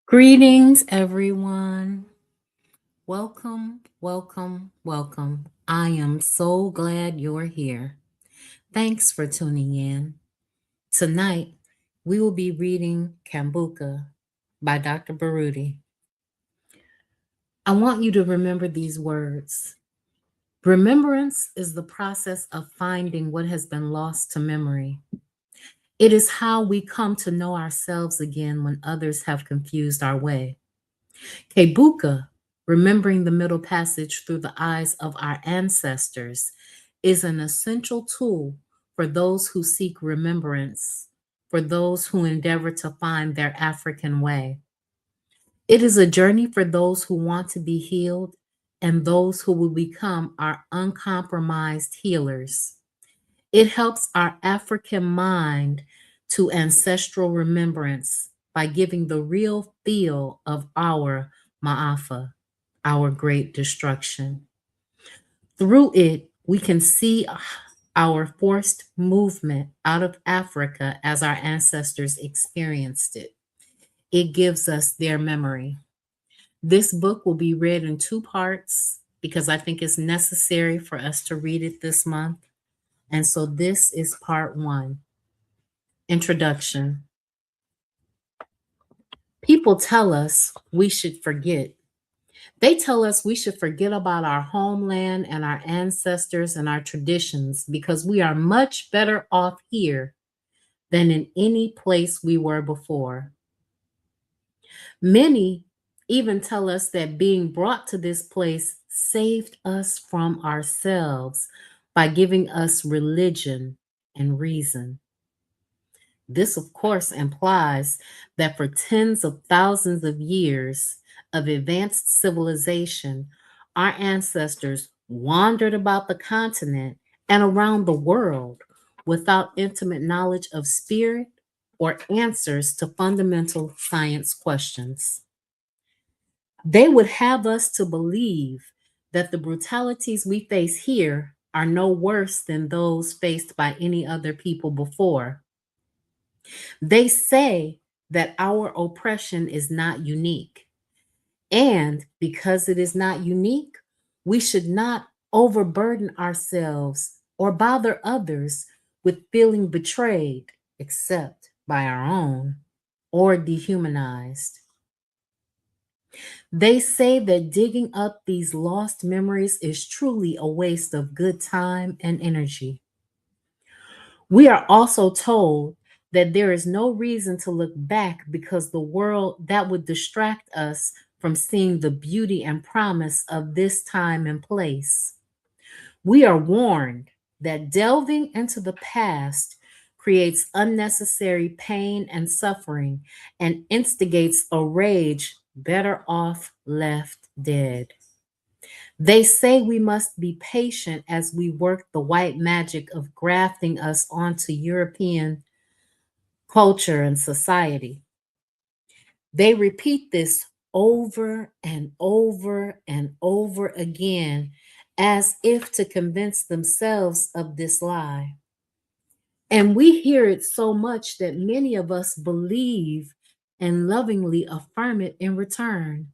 Greetings, everyone. Welcome, welcome, welcome. I am so glad you're here. Thanks for tuning in. Tonight, we will be reading Kebuka by Dr. Baruti. I want you to remember these words. Remembrance is the process of finding what has been lost to memory. It is how we come to know ourselves again when others have confused our way. Kebuka, remembering the middle passage through the eyes of our ancestors, is an essential tool for those who seek remembrance, for those who endeavor to find their African way. It is a journey for those who want to be healed and those who will become our uncompromised healers. It helps our African mind to ancestral remembrance by giving the real feel of our Ma'afa, our great destruction. Through it, we can see our forced movement out of Africa as our ancestors experienced it. It gives us their memory. This book will be read in two parts because I think it's necessary for us to read it this month. And so this is part one. Introduction. People tell us we should forget. They tell us we should forget about our homeland and our ancestors and our traditions because we are much better off here than in any place we were before. Many even tell us that being brought to this place saved us from ourselves by giving us religion and reason. This, of course, implies that for tens of thousands of years of advanced civilization, our ancestors wandered about the continent and around the world without intimate knowledge of spirit or answers to fundamental science questions. They would have us to believe that the brutalities we face here are no worse than those faced by any other people before. They say that our oppression is not unique. And because it is not unique, we should not overburden ourselves or bother others with feeling betrayed, except by our own, or dehumanized. They say that digging up these lost memories is truly a waste of good time and energy. We are also told that there is no reason to look back because the world that would distract us from seeing the beauty and promise of this time and place. We are warned that delving into the past creates unnecessary pain and suffering and instigates a rage better off left dead. They say we must be patient as we work the white magic of grafting us onto European culture and society. They repeat this over and over and over again as if to convince themselves of this lie. And we hear it so much that many of us believe and lovingly affirm it in return.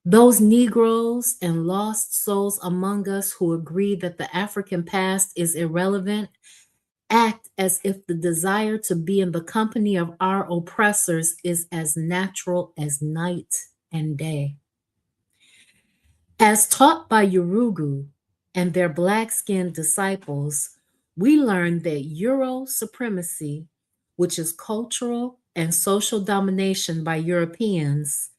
Those Negroes and lost souls among us who agree that the African past is irrelevant act as if the desire to be in the company of our oppressors is as natural as night and day. As taught by Urugu and their black skinned disciples, we learn that Euro supremacy, which is cultural and social domination by Europeans,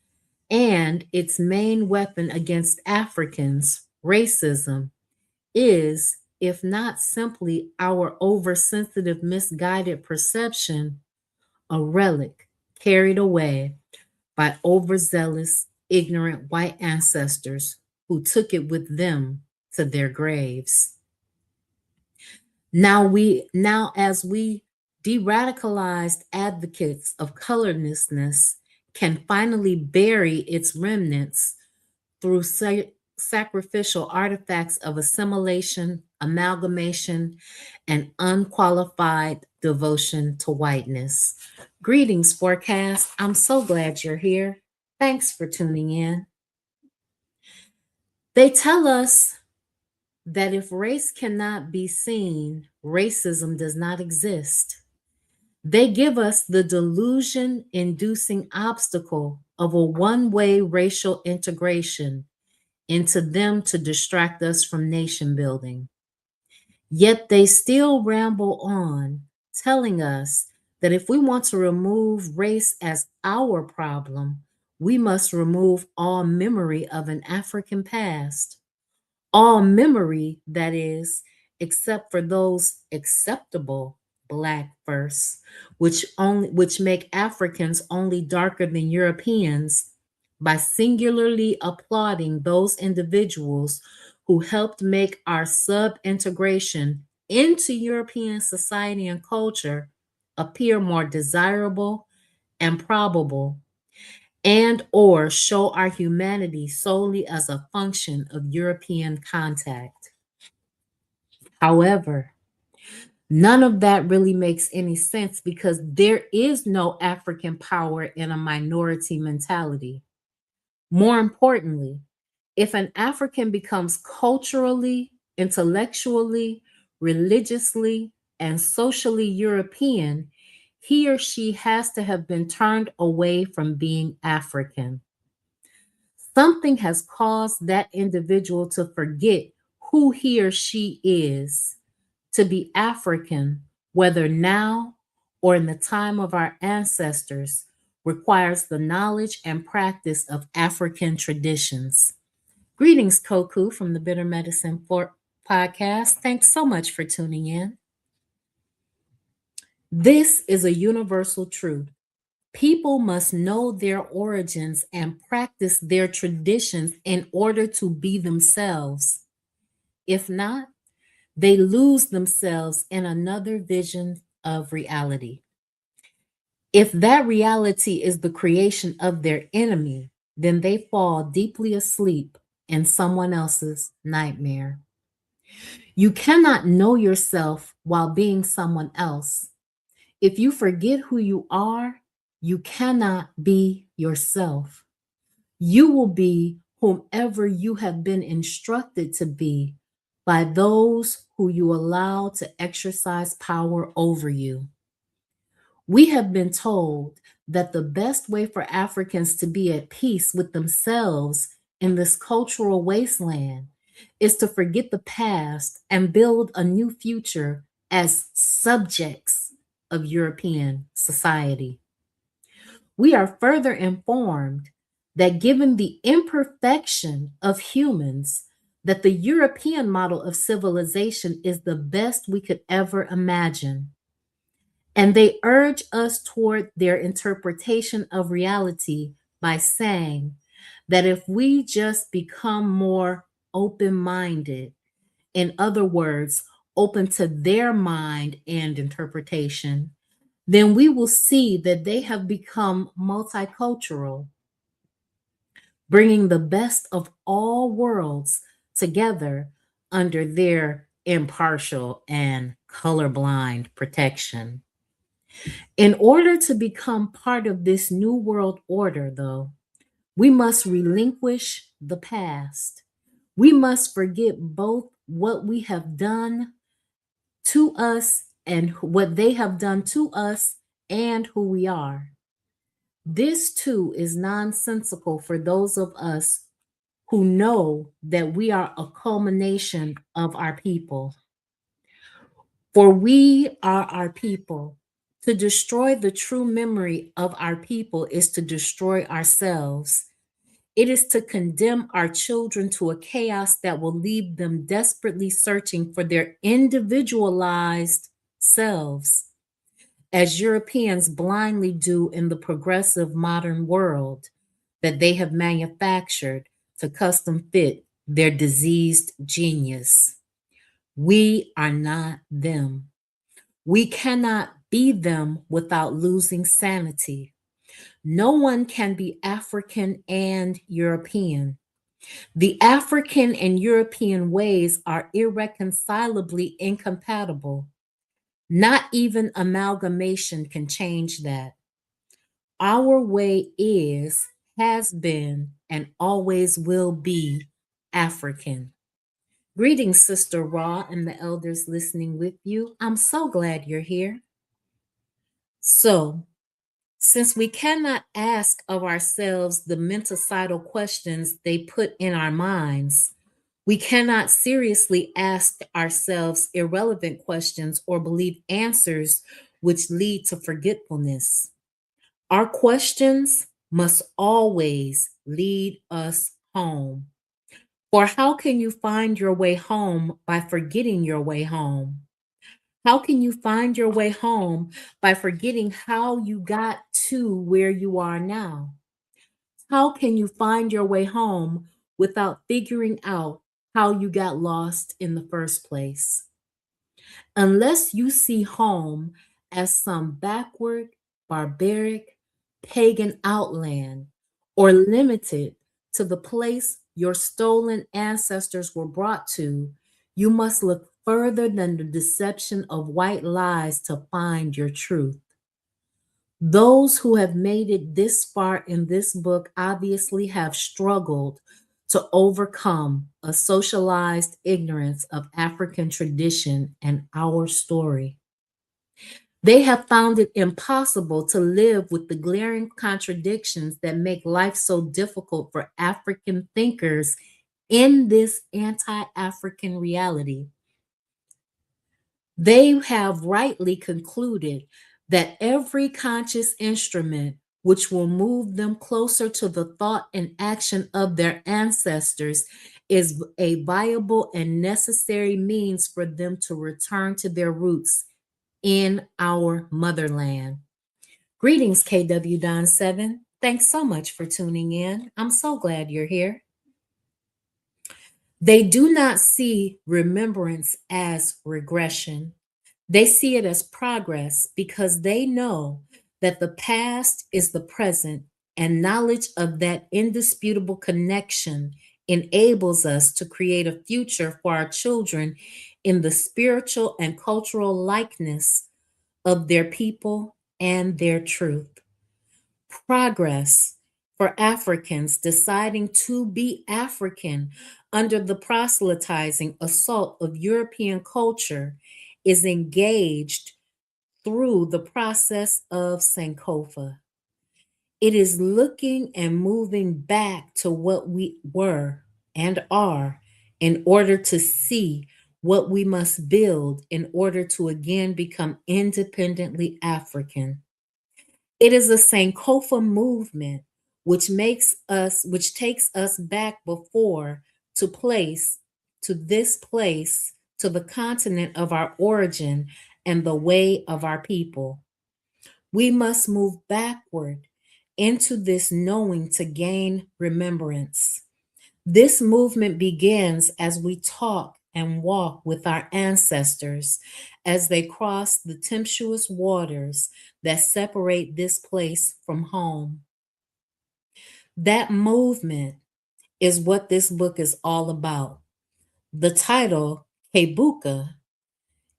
and its main weapon against Africans, racism, is, if not simply our oversensitive, misguided perception, a relic carried away by overzealous, ignorant white ancestors who took it with them to their graves. Now as we de-radicalized advocates of colorlessness can finally bury its remnants through sacrificial artifacts of assimilation, amalgamation, and unqualified devotion to whiteness. Greetings, Forecast. I'm so glad you're here. Thanks for tuning in. They tell us that if race cannot be seen, racism does not exist. They give us the delusion inducing obstacle of a one way racial integration into them to distract us from nation building. Yet they still ramble on, telling us that if we want to remove race as our problem, we must remove all memory of an African past. All memory, that is, except for those acceptable black firsts, which make Africans only darker than Europeans, by singularly applauding those individuals who helped make our sub-integration into European society and culture appear more desirable and probable, and or show our humanity solely as a function of European contact. However, none of that really makes any sense because there is no African power in a minority mentality. More importantly, if an African becomes culturally, intellectually, religiously, and socially European, he or she has to have been turned away from being African. Something has caused that individual to forget who he or she is. To be African, whether now or in the time of our ancestors, requires the knowledge and practice of African traditions. Greetings, Koku from the Bitter Medicine podcast. Thanks so much for tuning in. This is a universal truth. People must know their origins and practice their traditions in order to be themselves. If not, they lose themselves in another vision of reality. If that reality is the creation of their enemy, then they fall deeply asleep in someone else's nightmare. You cannot know yourself while being someone else. If you forget who you are, you cannot be yourself. You will be whomever you have been instructed to be by those who you allow to exercise power over you. We have been told that the best way for Africans to be at peace with themselves in this cultural wasteland is to forget the past and build a new future as subjects of European society. We are further informed that given the imperfection of humans, that the European model of civilization is the best we could ever imagine. And they urge us toward their interpretation of reality by saying that if we just become more open minded, in other words, open to their mind and interpretation, then we will see that they have become multicultural, bringing the best of all worlds together under their impartial and colorblind protection. In order to become part of this new world order, though, we must relinquish the past. We must forget both what we have done to us and what they have done to us and who we are. This too is nonsensical for those of us who know that we are a culmination of our people. For we are our people. To destroy the true memory of our people is to destroy ourselves. It is to condemn our children to a chaos that will leave them desperately searching for their individualized selves, as Europeans blindly do in the progressive modern world that they have manufactured to custom fit their diseased genius. We are not them. We cannot be them without losing sanity. No one can be African and European. The African and European ways are irreconcilably incompatible. Not even amalgamation can change that. Our way is, has been, and always will be African. Greetings, Sister Ra, and the elders listening with you. I'm so glad you're here. So, since we cannot ask of ourselves the menticidal questions they put in our minds, we cannot seriously ask ourselves irrelevant questions or believe answers which lead to forgetfulness. Our questions must always lead us home. For how can you find your way home by forgetting your way home? How can you find your way home by forgetting how you got to where you are now? How can you find your way home without figuring out how you got lost in the first place? Unless you see home as some backward, barbaric, pagan outland, or limited to the place your stolen ancestors were brought to, you must look further than the deception of white lies to find your truth. Those who have made it this far in this book obviously have struggled to overcome a socialized ignorance of African tradition and our story. They have found it impossible to live with the glaring contradictions that make life so difficult for African thinkers in this anti African reality. They have rightly concluded that every conscious instrument which will move them closer to the thought and action of their ancestors is a viable and necessary means for them to return to their roots in our motherland. Greetings, KW Don 7. Thanks so much for tuning in. I'm so glad you're here. They do not see remembrance as regression. They see it as progress because they know that the past is the present, and knowledge of that indisputable connection enables us to create a future for our children in the spiritual and cultural likeness of their people and their truth. Progress for Africans deciding to be African under the proselytizing assault of European culture is engaged through the process of Sankofa. It is looking and moving back to what we were and are in order to see what we must build in order to again become independently African. It is a Sankofa movement which takes us back before to place, to this place, to the continent of our origin and the way of our people. We must move backward into this knowing to gain remembrance. This movement begins as we talk and walk with our ancestors as they cross the tempestuous waters that separate this place from home. That movement is what this book is all about. The title, Kebuka,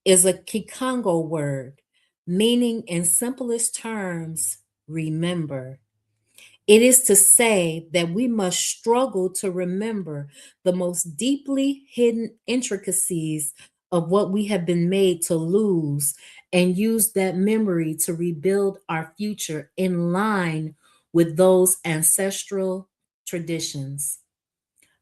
is a Kikongo word meaning, in simplest terms, remember. It is to say that we must struggle to remember the most deeply hidden intricacies of what we have been made to lose and use that memory to rebuild our future in line with those ancestral traditions.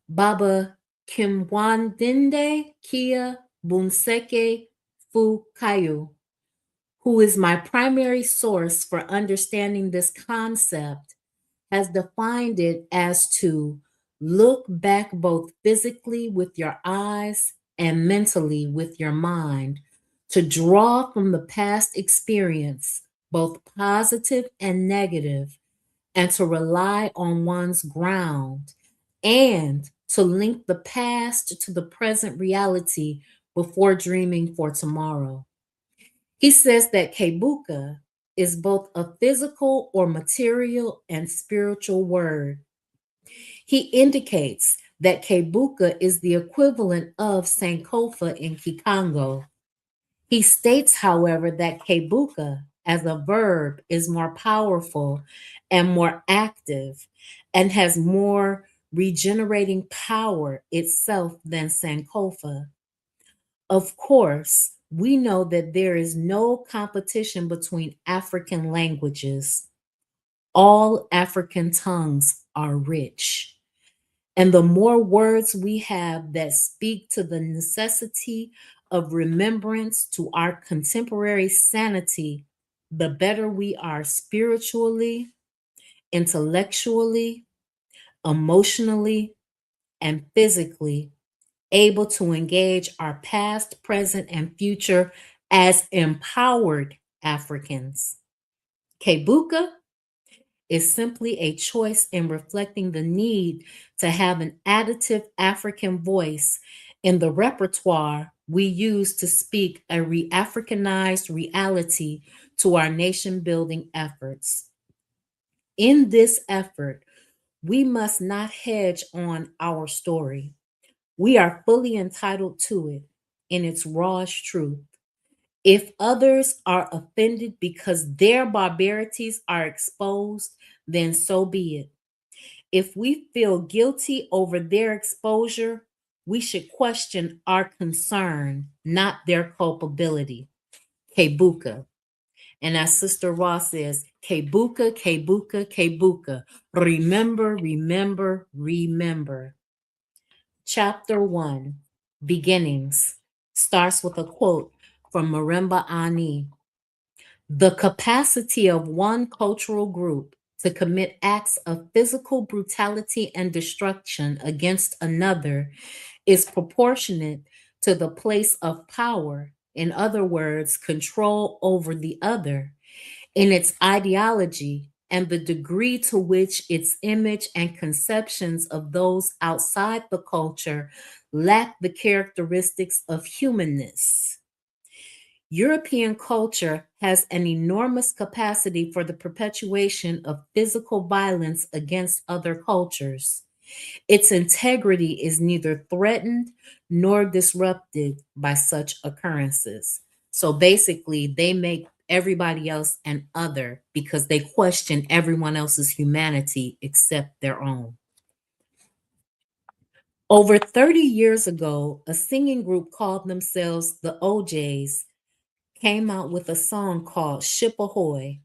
Baba Kimwandinde Kia Bunseke Fukayu, who is my primary source for understanding this concept, has defined it as to look back both physically with your eyes and mentally with your mind, to draw from the past experience, both positive and negative, and to rely on one's ground, and to link the past to the present reality before dreaming for tomorrow. He says that Kebuka is both a physical or material and spiritual word. He indicates that Kebuka is the equivalent of Sankofa in Kikongo. He states, however, that Kebuka as a verb is more powerful and more active and has more regenerating power itself than Sankofa. Of course, we know that there is no competition between African languages. All African tongues are rich. And the more words we have that speak to the necessity of remembrance to our contemporary sanity, the better we are spiritually, intellectually, emotionally, and physically able to engage our past, present, and future as empowered Africans. Kebuka is simply a choice in reflecting the need to have an additive African voice in the repertoire we use to speak a Africanized reality to our nation building efforts. In this effort, we must not hedge on our story. We are fully entitled to it in its rawest truth. If others are offended because their barbarities are exposed, then so be it. If we feel guilty over their exposure, we should question our concern, not their culpability. Kebuka. And as Sister Ross says, Kebuka, Kebuka, Kebuka. Remember, remember, remember. Chapter 1, Beginnings, starts with a quote from Marimba Ani. The capacity of one cultural group to commit acts of physical brutality and destruction against another is proportionate to the place of power, in other words, control over the other, in its ideology and the degree to which its image and conceptions of those outside the culture lack the characteristics of humanness. European culture has an enormous capacity for the perpetuation of physical violence against other cultures. Its integrity is neither threatened nor disrupted by such occurrences. So basically, they make everybody else an other because they question everyone else's humanity except their own. Over 30 years ago, a singing group called themselves the OJs came out with a song called Ship Ahoy.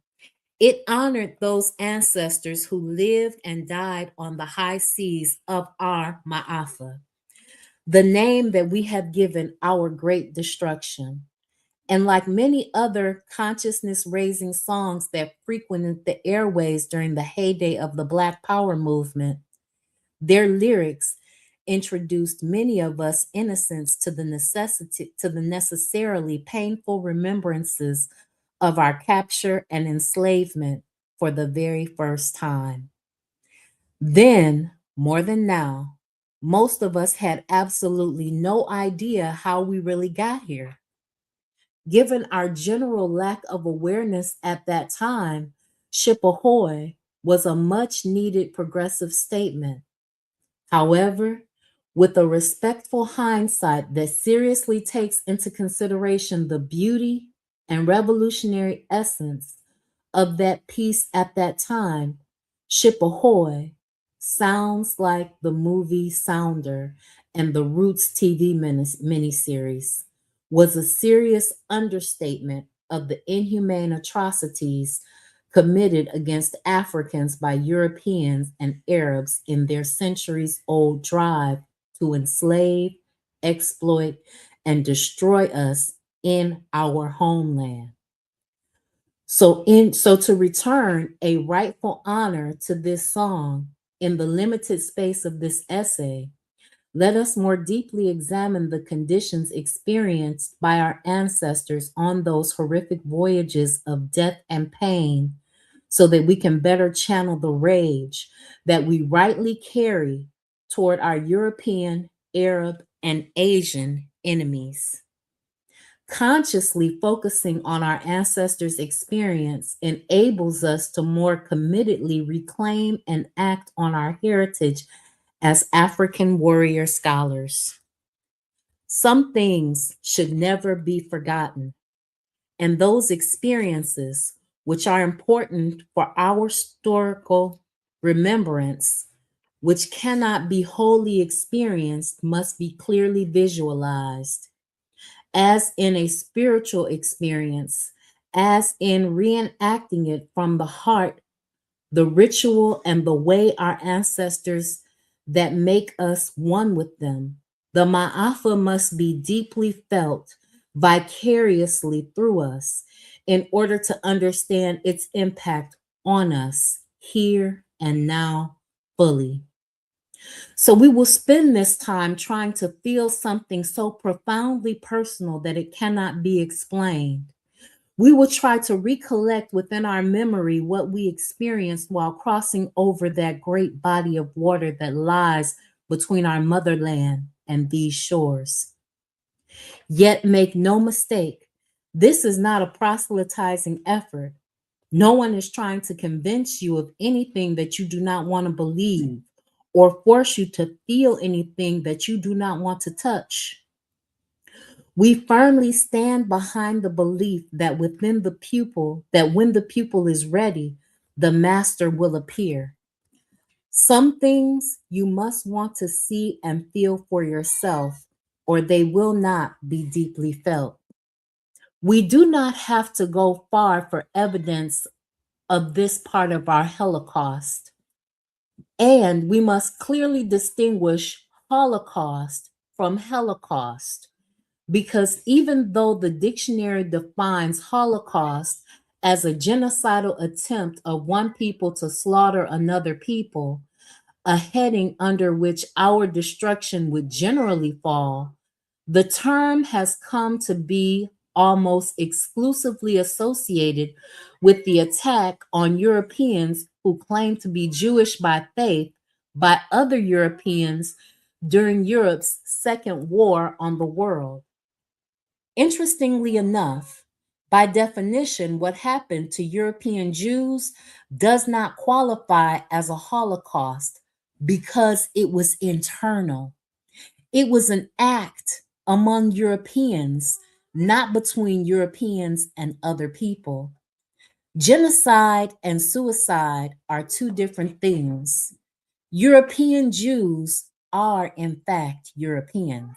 It honored those ancestors who lived and died on the high seas of our Ma'afa, the name that we have given our great destruction. And like many other consciousness raising songs that frequented the airways during the heyday of the Black Power movement, their lyrics introduced many of us innocents to the necessarily painful remembrances of our capture and enslavement for the very first time. Then, more than now, most of us had absolutely no idea how we really got here. Given our general lack of awareness at that time, Ship Ahoy was a much needed progressive statement. However, with a respectful hindsight that seriously takes into consideration the beauty and revolutionary essence of that piece at that time, Ship Ahoy sounds like the movie Sounder and the Roots TV miniseries was a serious understatement of the inhumane atrocities committed against Africans by Europeans and Arabs in their centuries old drive to enslave, exploit, and destroy us in our homeland. So to return a rightful honor to this song in the limited space of this essay, let us more deeply examine the conditions experienced by our ancestors on those horrific voyages of death and pain so that we can better channel the rage that we rightly carry toward our European, Arab, and Asian enemies. Consciously focusing on our ancestors' experience enables us to more committedly reclaim and act on our heritage as African warrior scholars. Some things should never be forgotten, and those experiences, which are important for our historical remembrance, which cannot be wholly experienced, must be clearly visualized, as in a spiritual experience, as in reenacting it from the heart, the ritual and the way our ancestors that make us one with them. The Ma'afa must be deeply felt vicariously through us in order to understand its impact on us here and now fully. So we will spend this time trying to feel something so profoundly personal that it cannot be explained. We will try to recollect within our memory what we experienced while crossing over that great body of water that lies between our motherland and these shores. Yet make no mistake, this is not a proselytizing effort. No one is trying to convince you of anything that you do not want to believe or force you to feel anything that you do not want to touch. We firmly stand behind the belief that within the pupil, that when the pupil is ready, the master will appear. Some things you must want to see and feel for yourself, or they will not be deeply felt. We do not have to go far for evidence of this part of our Holocaust. And we must clearly distinguish Holocaust from Holocaust, because even though the dictionary defines Holocaust as a genocidal attempt of one people to slaughter another people, a heading under which our destruction would generally fall, the term has come to be almost exclusively associated with the attack on Europeans who claim to be Jewish by faith by other Europeans during Europe's Second War on the World. Interestingly enough, by definition, what happened to European Jews does not qualify as a Holocaust because it was internal. It was an act among Europeans, not between Europeans and other people. Genocide and suicide are two different things. European Jews are, in fact, Europeans.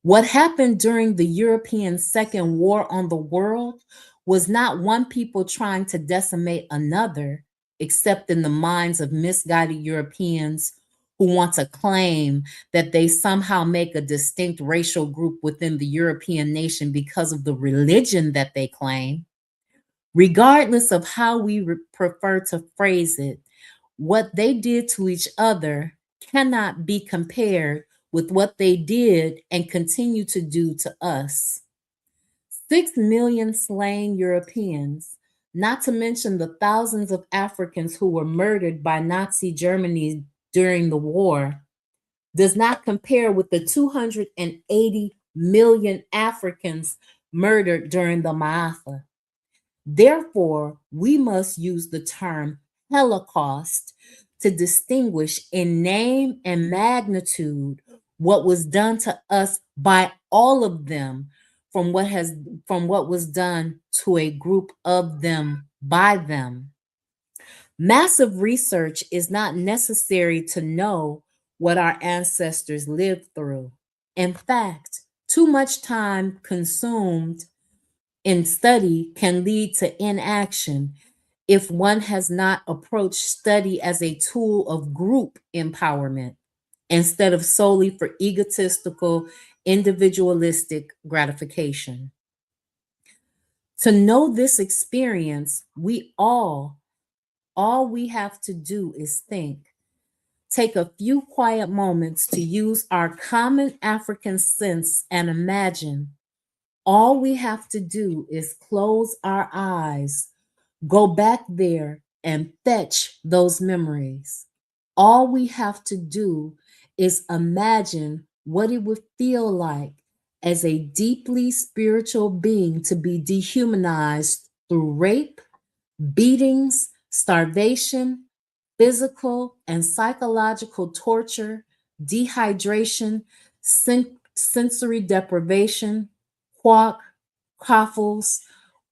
What happened during the European Second War on the World was not one people trying to decimate another, except in the minds of misguided Europeans who want to claim that they somehow make a distinct racial group within the European nation because of the religion that they claim. Regardless of how we prefer to phrase it, what they did to each other cannot be compared with what they did and continue to do to us. 6 million slain Europeans, not to mention the thousands of Africans who were murdered by Nazi Germany during the war, does not compare with the 280 million Africans murdered during the Ma'afa. Therefore, we must use the term Holocaust to distinguish in name and magnitude what was done to us by all of them from what was done to a group of them by them. Massive research is not necessary to know what our ancestors lived through. In fact, too much time consumed in study can lead to inaction if one has not approached study as a tool of group empowerment instead of solely for egotistical, individualistic gratification. To know this experience, all we have to do is think. Take a few quiet moments to use our common African sense and imagine. All we have to do is close our eyes, go back there, and fetch those memories. All we have to do is imagine what it would feel like as a deeply spiritual being to be dehumanized through rape, beatings, starvation, physical and psychological torture, dehydration, sensory deprivation, quack, coffles,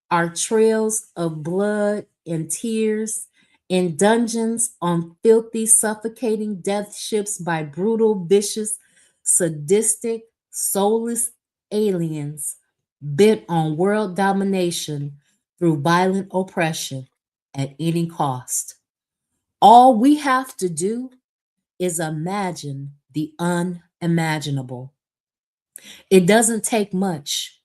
our trails of blood and tears, in dungeons on filthy, suffocating death ships by brutal, vicious, sadistic, soulless aliens bent on world domination through violent oppression at any cost. All we have to do is imagine the unimaginable. It doesn't take much.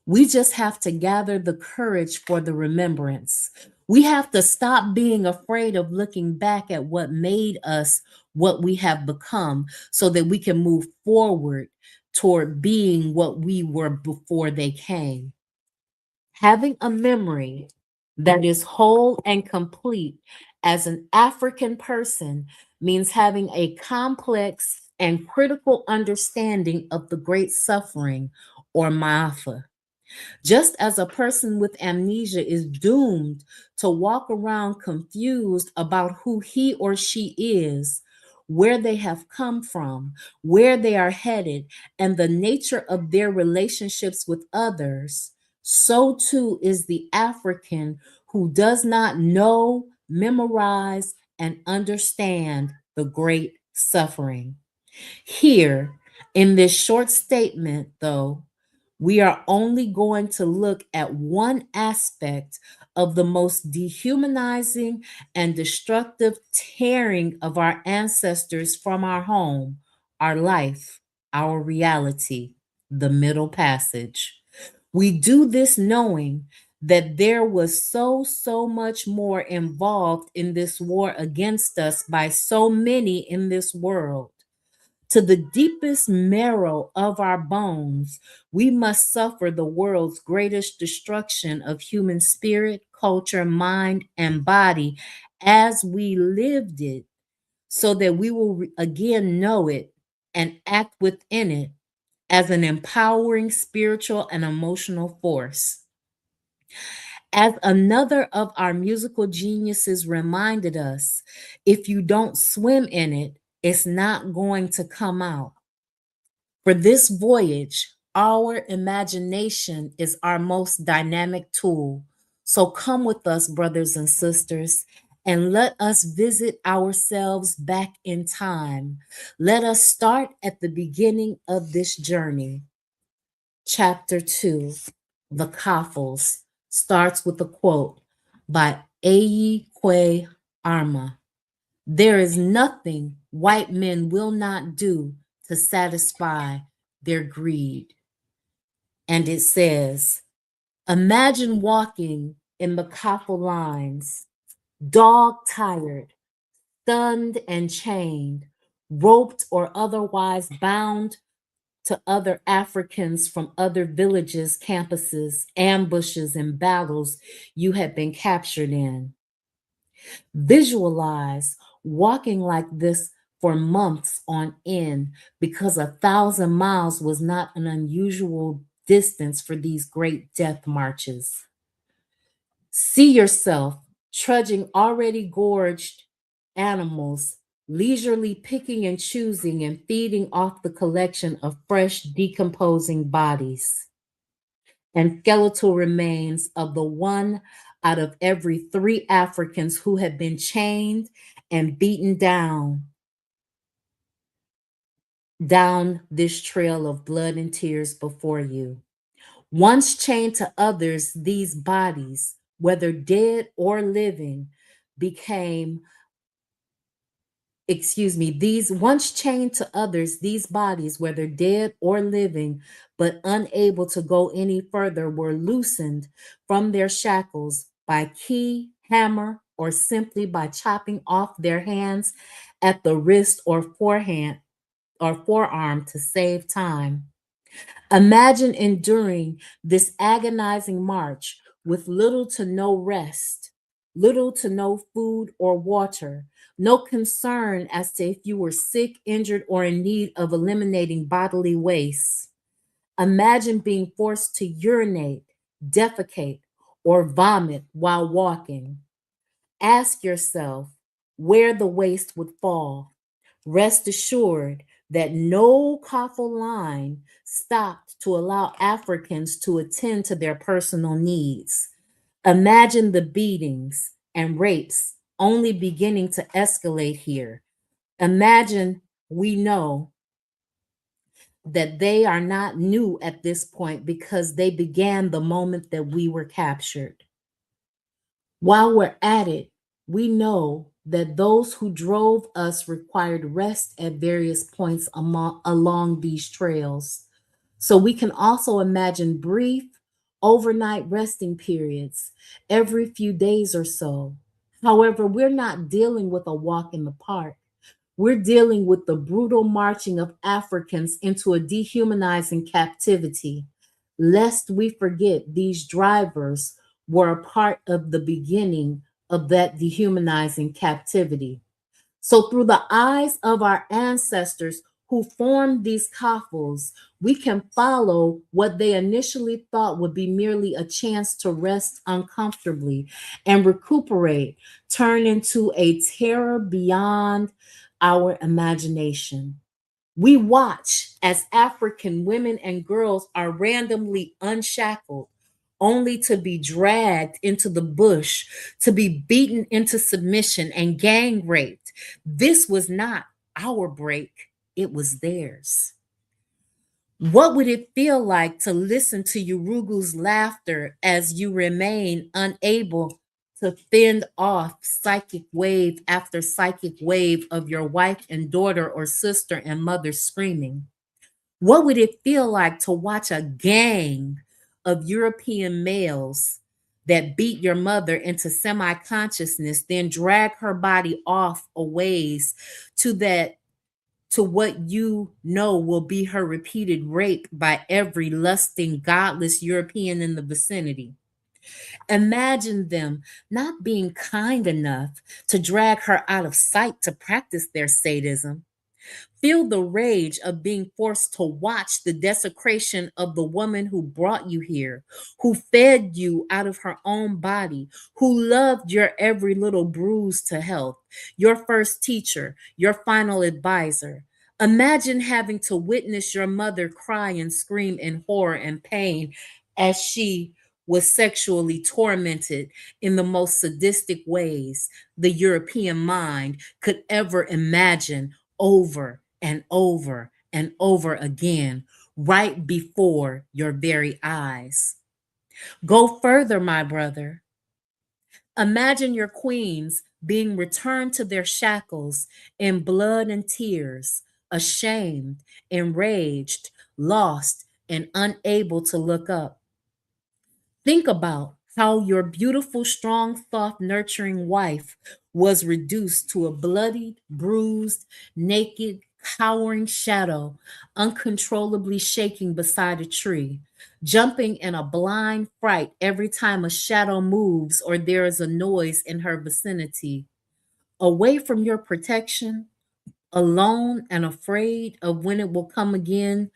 We just have to gather the courage for the remembrance. We have to stop being afraid of looking back at what made us what we have become so that we can move forward toward being what we were before they came. Having a memory that is whole and complete as an African person means having a complex and critical understanding of the great suffering or Maafa. Just as a person with amnesia is doomed to walk around confused about who he or she is, where they have come from, where they are headed, and the nature of their relationships with others, so too is the African who does not know, memorize, and understand the great suffering. Here, in this short statement, though, we are only going to look at one aspect of the most dehumanizing and destructive tearing of our ancestors from our home, our life, our reality, the Middle Passage. We do this knowing that there was so much more involved in this war against us by so many in this world. To the deepest marrow of our bones, we must suffer the world's greatest destruction of human spirit, culture, mind, and body as we lived it, so that we will again know it and act within it as an empowering spiritual and emotional force. As another of our musical geniuses reminded us, if you don't swim in it, it's not going to come out. For this voyage, our imagination is our most dynamic tool. So come with us, brothers and sisters, and let us visit ourselves back in time. Let us start at the beginning of this journey. Chapter 2, The Coffles, starts with a quote by Ayi Kwe Arma. There is nothing white men will not do to satisfy their greed. And it says, imagine walking in the coffle lines, dog tired, stunned and chained, roped or otherwise bound to other Africans from other villages, campuses, ambushes, and battles you had been captured in. Visualize walking like this for months on end because 1,000 miles was not an unusual distance for these great death marches. See yourself trudging already gorged animals, leisurely picking and choosing and feeding off the collection of fresh, decomposing bodies and skeletal remains of the one out of every three Africans who had been chained and beaten down this trail of blood and tears before you. Once chained to others, these bodies, whether dead or living, became these once chained to others, these bodies, whether dead or living, but unable to go any further, were loosened from their shackles by key, hammer, or simply by chopping off their hands at the wrist or forehand or forearm to save time. Imagine enduring this agonizing march with little to no rest, little to no food or water, no concern as to if you were sick, injured, or in need of eliminating bodily waste. Imagine being forced to urinate, defecate, or vomit while walking. Ask yourself, where the waist would fall. Rest assured that no coffle line stopped to allow Africans to attend to their personal needs. Imagine the beatings and rapes only beginning to escalate here. Imagine we know that they are not new at this point because they began the moment that we were captured. While we're at it, we know that those who drove us required rest at various points along these trails. So we can also imagine brief overnight resting periods every few days or so. However, we're not dealing with a walk in the park. We're dealing with the brutal marching of Africans into a dehumanizing captivity. Lest we forget, these drivers were a part of the beginning of that dehumanizing captivity. So, through the eyes of our ancestors who formed these coffles, we can follow what they initially thought would be merely a chance to rest uncomfortably and recuperate, turn into a terror beyond our imagination. We watch as African women and girls are randomly unshackled, only to be dragged into the bush, to be beaten into submission and gang raped. This was not our break, it was theirs. What would it feel like to listen to Urugu's laughter as you remain unable to fend off psychic wave after psychic wave of your wife and daughter or sister and mother screaming? What would it feel like to watch a gang of European males that beat your mother into semi consciousness, then drag her body off a ways to that to what you know will be her repeated rape by every lusting, godless European in the vicinity? Imagine them not being kind enough to drag her out of sight to practice their sadism. Feel the rage of being forced to watch the desecration of the woman who brought you here, who fed you out of her own body, who loved your every little bruise to health, your first teacher, your final advisor. Imagine having to witness your mother cry and scream in horror and pain as she was sexually tormented in the most sadistic ways the European mind could ever imagine, over and over and over again, right before your very eyes. Go further, my brother. Imagine your queens being returned to their shackles in blood and tears, ashamed, enraged, lost, and unable to look up. Think about how your beautiful, strong, soft, nurturing wife was reduced to a bloodied, bruised, naked, cowering shadow, uncontrollably shaking beside a tree, jumping in a blind fright every time a shadow moves or there is a noise in her vicinity. Away from your protection, alone and afraid of when it will come again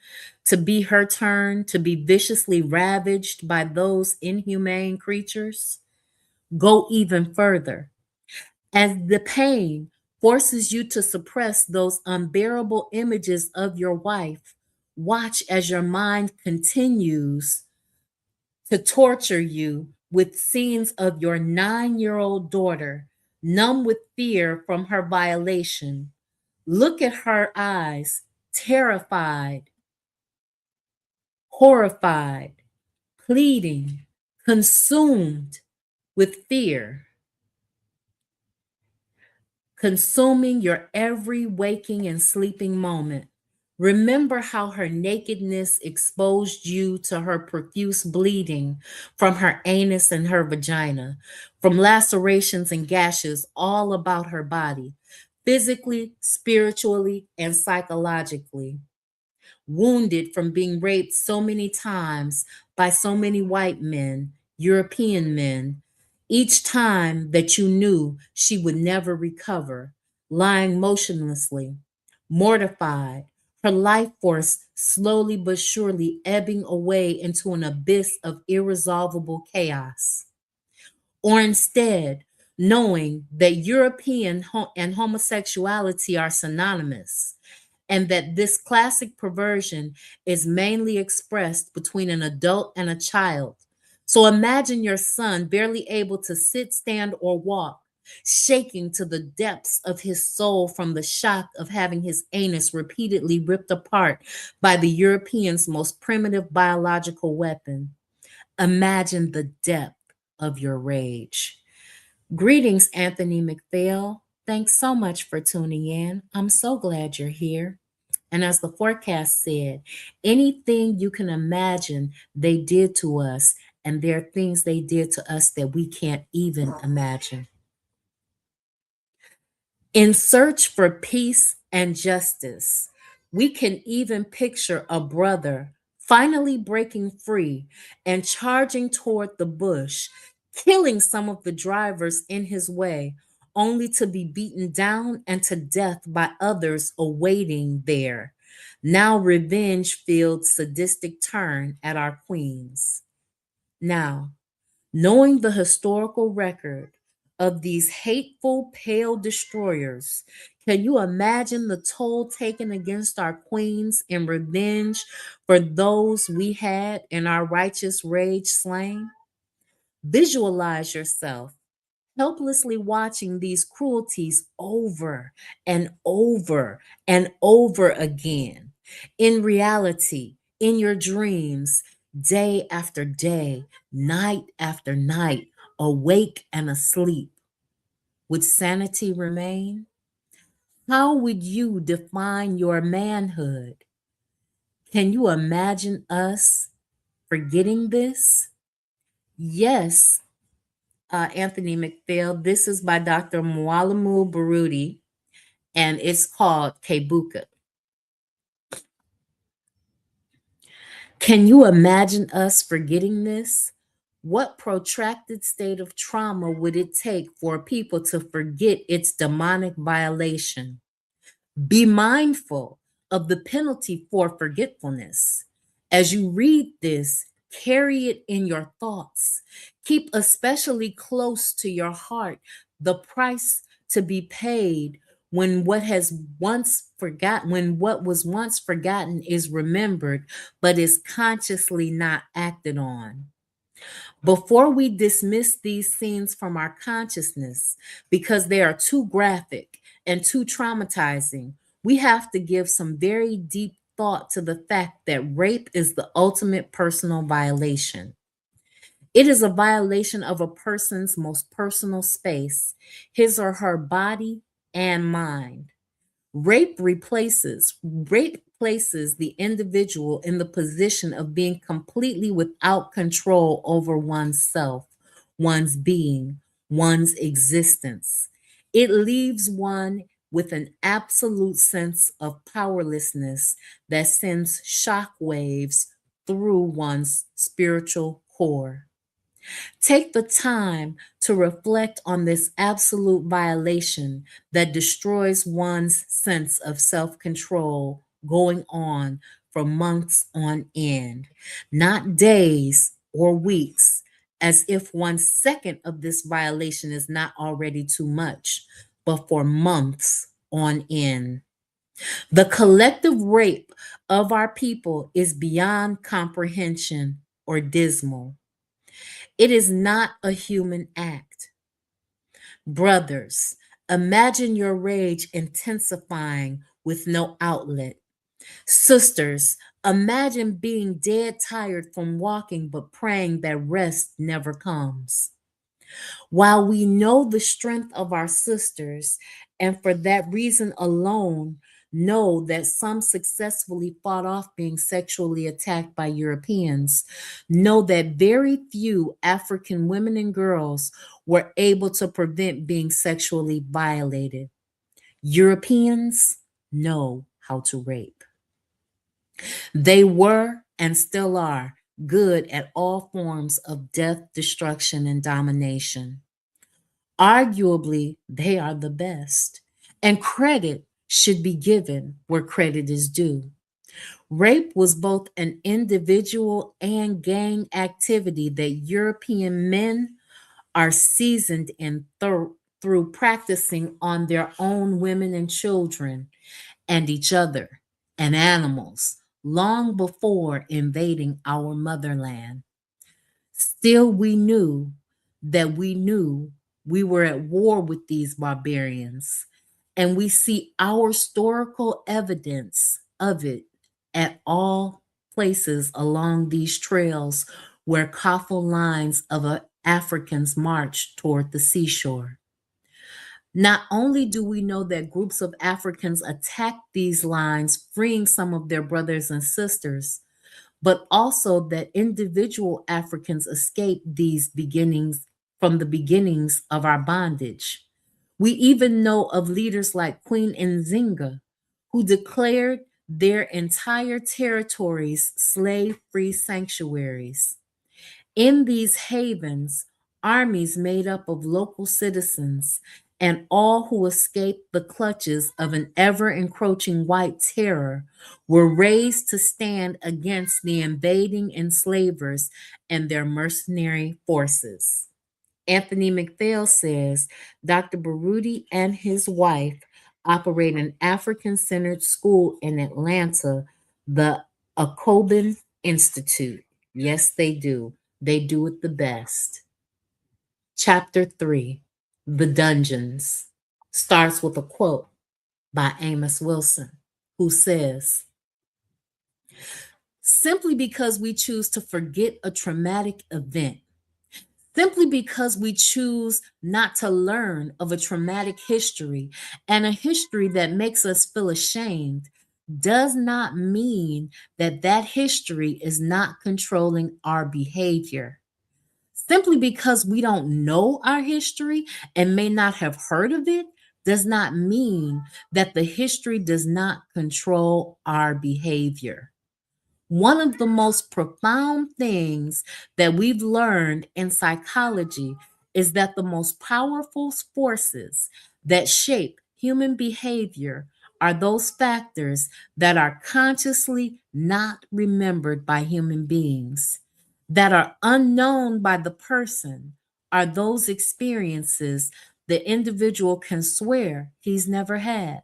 to be her turn to be viciously ravaged by those inhumane creatures? Go even further. As the pain forces you to suppress those unbearable images of your wife, watch as your mind continues to torture you with scenes of your 9-year-old daughter, numb with fear from her violation. Look at her eyes, terrified, horrified, pleading, consumed with fear, consuming your every waking and sleeping moment. Remember how her nakedness exposed you to her profuse bleeding from her anus and her vagina, from lacerations and gashes all about her body, physically, spiritually, and psychologically. Wounded from being raped so many times by so many white men, European men, each time that you knew she would never recover, lying motionlessly, mortified, her life force slowly but surely ebbing away into an abyss of irresolvable chaos. Or instead, knowing that and homosexuality are synonymous, and that this classic perversion is mainly expressed between an adult and a child. So imagine your son barely able to sit, stand, or walk, shaking to the depths of his soul from the shock of having his anus repeatedly ripped apart by the Europeans' most primitive biological weapon. Imagine the depth of your rage. Greetings, Anthony McPhail. Thanks so much for tuning in. I'm so glad you're here. And as the forecast said, anything you can imagine they did to us, and there are things they did to us that we can't even imagine. In search for peace and justice, we can even picture a brother finally breaking free and charging toward the bush, killing some of the drivers in his way, only to be beaten down and to death by others awaiting there. Now, revenge filled sadistic turn at our queens. Now, knowing the historical record of these hateful, pale destroyers, can you imagine the toll taken against our queens in revenge for those we had in our righteous rage slain? Visualize yourself helplessly watching these cruelties over and over and over again. In reality, in your dreams, day after day, night after night, awake and asleep. Would sanity remain? How would you define your manhood? Can you imagine us forgetting this? Yes, Anthony McPhail. This is by Dr. Mwalamu Baruti, and it's called Kebuka. Can you imagine us forgetting this? What protracted state of trauma would it take for people to forget its demonic violation? Be mindful of the penalty for forgetfulness. As you read this, carry it in your thoughts. Keep especially close to your heart the price to be paid when what was once forgotten is remembered but is consciously not acted on. Before we dismiss these scenes from our consciousness because they are too graphic and too traumatizing, we have to give some very deep thought to the fact that rape is the ultimate personal violation. It is a violation of a person's most personal space, his or her body and mind. Rape places the individual in the position of being completely without control over oneself, one's being, one's existence. It leaves one with an absolute sense of powerlessness that sends shock waves through one's spiritual core. Take the time to reflect on this absolute violation that destroys one's sense of self control going on for months on end, not days or weeks, as if 1 second of this violation is not already too much, but for months on end. The collective rape of our people is beyond comprehension or dismal. It is not a human act. Brothers, imagine your rage intensifying with no outlet. Sisters, imagine being dead tired from walking but praying that rest never comes. While we know the strength of our sisters, and for that reason alone, know that some successfully fought off being sexually attacked by Europeans, know that very few African women and girls were able to prevent being sexually violated. Europeans know how to rape. They were and still are good at all forms of death, destruction, and domination. Arguably, they are the best, and credit should be given where credit is due. Rape was both an individual and gang activity that European men are seasoned through practicing on their own women and children and each other and animals long before invading our motherland. Still, we knew we were at war with these barbarians, and we see our historical evidence of it at all places along these trails where coffle lines of Africans march toward the seashore. Not only do we know that groups of Africans attacked these lines, freeing some of their brothers and sisters, but also that individual Africans escaped these beginnings from the beginnings of our bondage. We even know of leaders like Queen Nzinga, who declared their entire territories slave free sanctuaries. In these havens, armies made up of local citizens and all who escaped the clutches of an ever encroaching white terror were raised to stand against the invading enslavers and their mercenary forces. Anthony McPhail says Dr. Baruti and his wife operate an African centered school in Atlanta, the Akoban Institute. Yes, they do. They do it the best. Chapter 3, The Dungeons, starts with a quote by Amos Wilson, who says, simply because we choose to forget a traumatic event, simply because we choose not to learn of a traumatic history and a history that makes us feel ashamed, does not mean that that history is not controlling our behavior. Simply because we don't know our history and may not have heard of it does not mean that the history does not control our behavior. One of the most profound things that we've learned in psychology is that the most powerful forces that shape human behavior are those factors that are consciously not remembered by human beings, that are unknown by the person, are those experiences the individual can swear he's never had.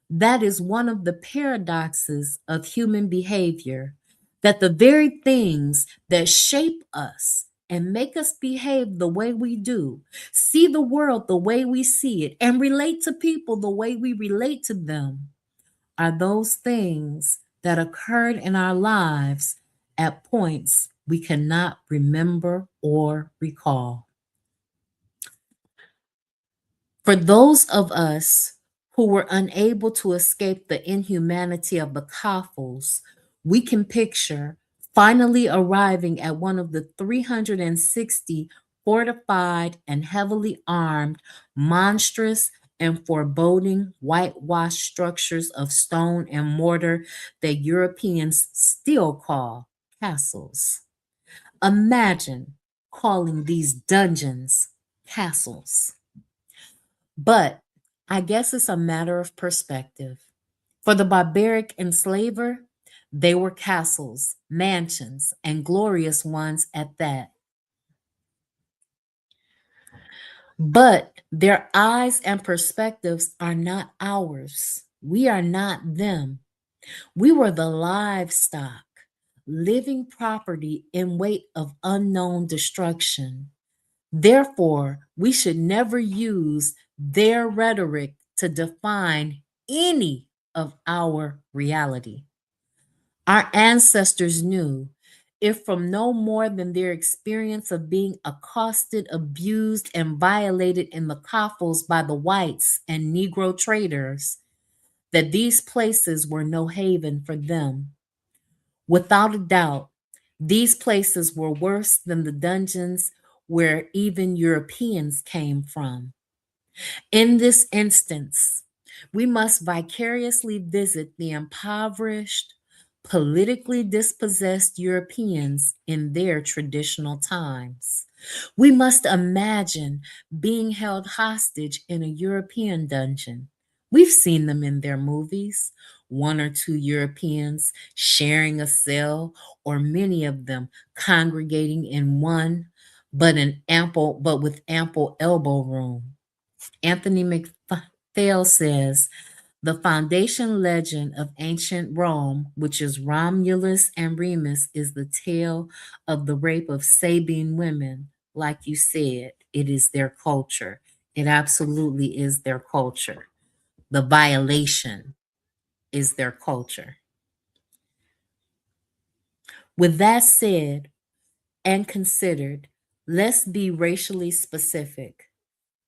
That is one of the paradoxes of human behavior, that the very things that shape us and make us behave the way we do, see the world the way we see it, and relate to people the way we relate to them, are those things that occurred in our lives at points we cannot remember or recall. For those of us who were unable to escape the inhumanity of the coffles, we can picture finally arriving at one of the 360 fortified and heavily armed, monstrous and foreboding whitewashed structures of stone and mortar that Europeans still call castles. Imagine calling these dungeons castles. But I guess it's a matter of perspective. For the barbaric enslaver, they were castles, mansions, and glorious ones at that. But their eyes and perspectives are not ours. We are not them. We were the livestock, living property in wait of unknown destruction. Therefore, we should never use their rhetoric to define any of our reality. Our ancestors knew, if from no more than their experience of being accosted, abused, and violated in the coffles by the whites and Negro traders, that these places were no haven for them. Without a doubt, these places were worse than the dungeons where even Europeans came from. In this instance, we must vicariously visit the impoverished, politically dispossessed Europeans in their traditional times. We must imagine being held hostage in a European dungeon. We've seen them in their movies, one or two Europeans sharing a cell, or many of them congregating in one, but with ample elbow room. Anthony McPhail says the foundation legend of ancient Rome, which is Romulus and Remus, is the tale of the rape of Sabine women. Like you said, it is their culture. It absolutely is their culture. The violation is their culture. With that said and considered, let's be racially specific.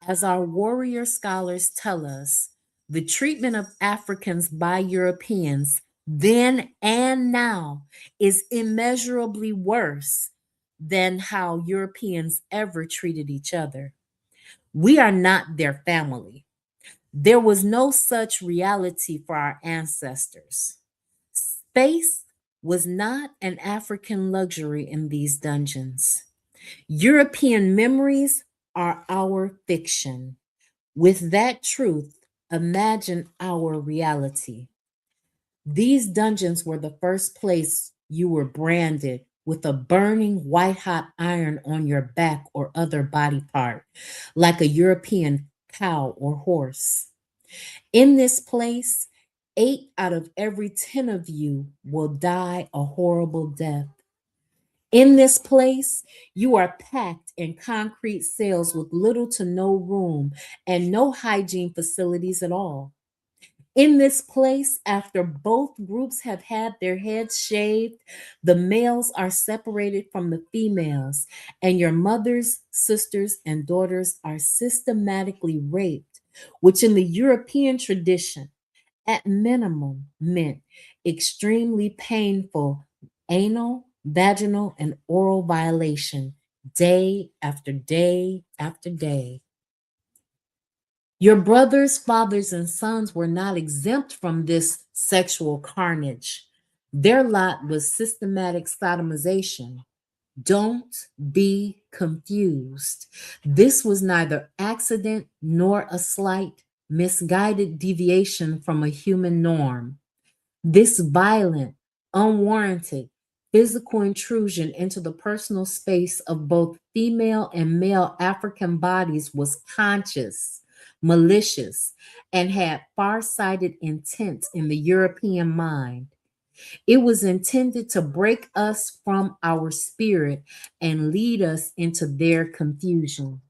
As our warrior scholars tell us, the treatment of Africans by Europeans then and now is immeasurably worse than how Europeans ever treated each other. We are not their family. There was no such reality for our ancestors. Space was not an African luxury in these dungeons. European memories are our fiction. With that truth, imagine our reality. These dungeons were the first place you were branded with a burning white hot iron on your back or other body part, like a European cow or horse. In this place, 8 out of every 10 of you will die a horrible death. In this place, you are packed in concrete cells with little to no room and no hygiene facilities at all. In this place, after both groups have had their heads shaved, the males are separated from the females, and your mothers, sisters, and daughters are systematically raped, which in the European tradition, at minimum, meant extremely painful anal, vaginal, and oral violation day after day after day. Your brothers, fathers, and sons were not exempt from this sexual carnage. Their lot was systematic sodomization. Don't be confused. This was neither accident nor a slight, misguided deviation from a human norm. This violent, unwarranted physical intrusion into the personal space of both female and male African bodies was conscious, malicious, and had far-sighted intent in the European mind. It was intended to break us from our spirit and lead us into their confusion.